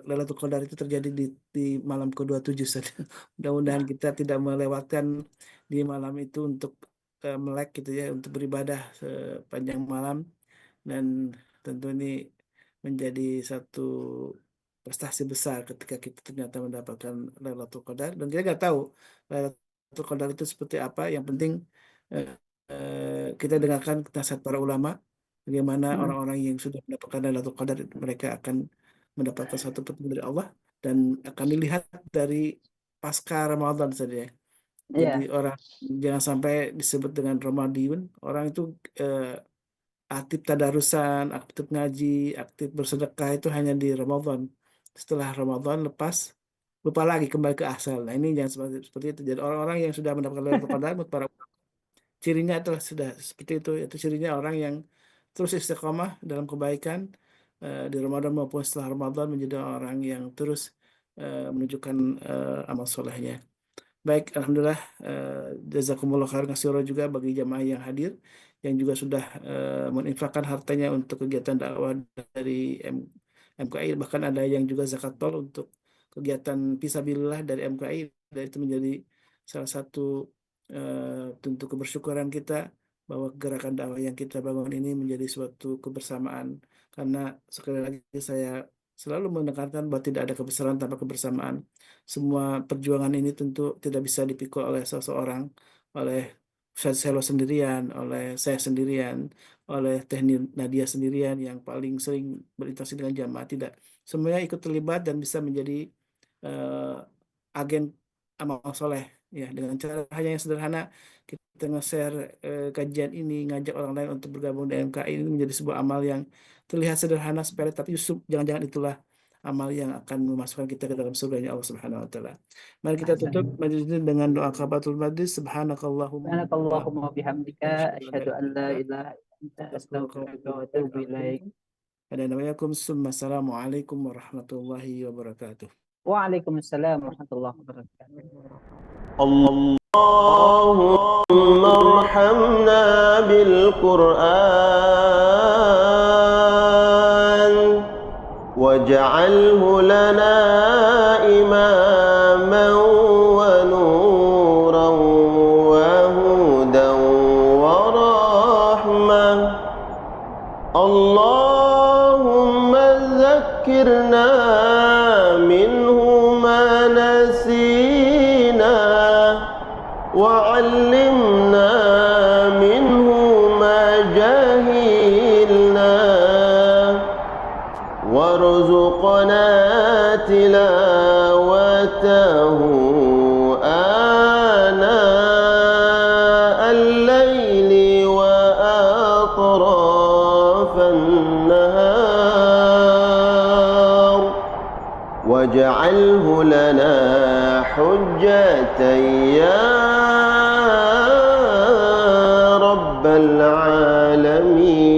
Lailatul Qadar itu terjadi di malam ke-27 Ustaz. Mudah-mudahan kita tidak melewatkan di malam itu untuk melek gitu ya, untuk beribadah sepanjang malam, dan tentu ini menjadi satu prestasi besar ketika kita ternyata mendapatkan Lailatul Qadar, dan kita nggak tahu Lailatul Qadar itu seperti apa. Yang penting kita dengarkan nasihat para ulama bagaimana orang-orang yang sudah mendapatkan Lailatul Qadar mereka akan mendapatkan satu petunjuk dari Allah, dan akan dilihat dari pasca Ramadan saja. Jadi orang jangan sampai disebut dengan Ramadiyun, orang itu aktif tadarusan, aktif ngaji, aktif bersedekah itu hanya di Ramadan. Setelah Ramadan lepas, lupa lagi kembali ke asal. Nah ini jangan seperti itu. Jadi orang-orang yang sudah mendapatkan Lailatul Qadar, para cirinya adalah sudah seperti itu. Itu cirinya orang yang terus istiqomah dalam kebaikan di Ramadan maupun setelah Ramadan, menjadi orang yang terus menunjukkan amal solehnya. Baik, Alhamdulillah, jazakumullah khair katsira juga bagi jamaah yang hadir, yang juga sudah menginfakkan hartanya untuk kegiatan dakwah dari MKI, bahkan ada yang juga zakat tol untuk kegiatan fisabilillah dari MKI, dan itu menjadi salah satu tentu kebersyukuran kita bahwa gerakan dakwah yang kita bangun ini menjadi suatu kebersamaan, karena sekali lagi saya selalu menekankan bahwa tidak ada kebesaran tanpa kebersamaan. Semua perjuangan ini tentu tidak bisa dipikul oleh seseorang, oleh Ustaz Selo sendirian, oleh saya sendirian, oleh Teh Nadia sendirian yang paling sering berinteraksi dengan jamaah. Tidak. semuanya ikut terlibat dan bisa menjadi agen amal soleh ya, dengan cara hanya yang sederhana kita nge-share kajian ini, ngajak orang lain untuk bergabung di MKI ini menjadi sebuah amal yang terlihat sederhana sepele, tapi justru jangan-jangan itulah amal yang akan memasukkan kita ke dalam surganya Allah Subhanahu wa taala. Mari kita tutup majelis ini dengan doa kafaratul majlis. Subhanakallahumma Subhanakallahumma bihamdika asyhadu an la ilaha illa anta astaghfiruka wa atubu ilaik. Assalamualaikum warahmatullahi wabarakatuh. Waalaikumsalam warahmatullahi wabarakatuh. اللهم ارحمنا بالقرآن واجعله لنا إماما ونورا وهدى ورحمة. اللهم ذكرنا منه ما نسينا وعلمنا منه ما جهلنا وارزقنا تلاوته آناء الليل وأطراف النهار واجعله لنا حجة يا رب العالمين.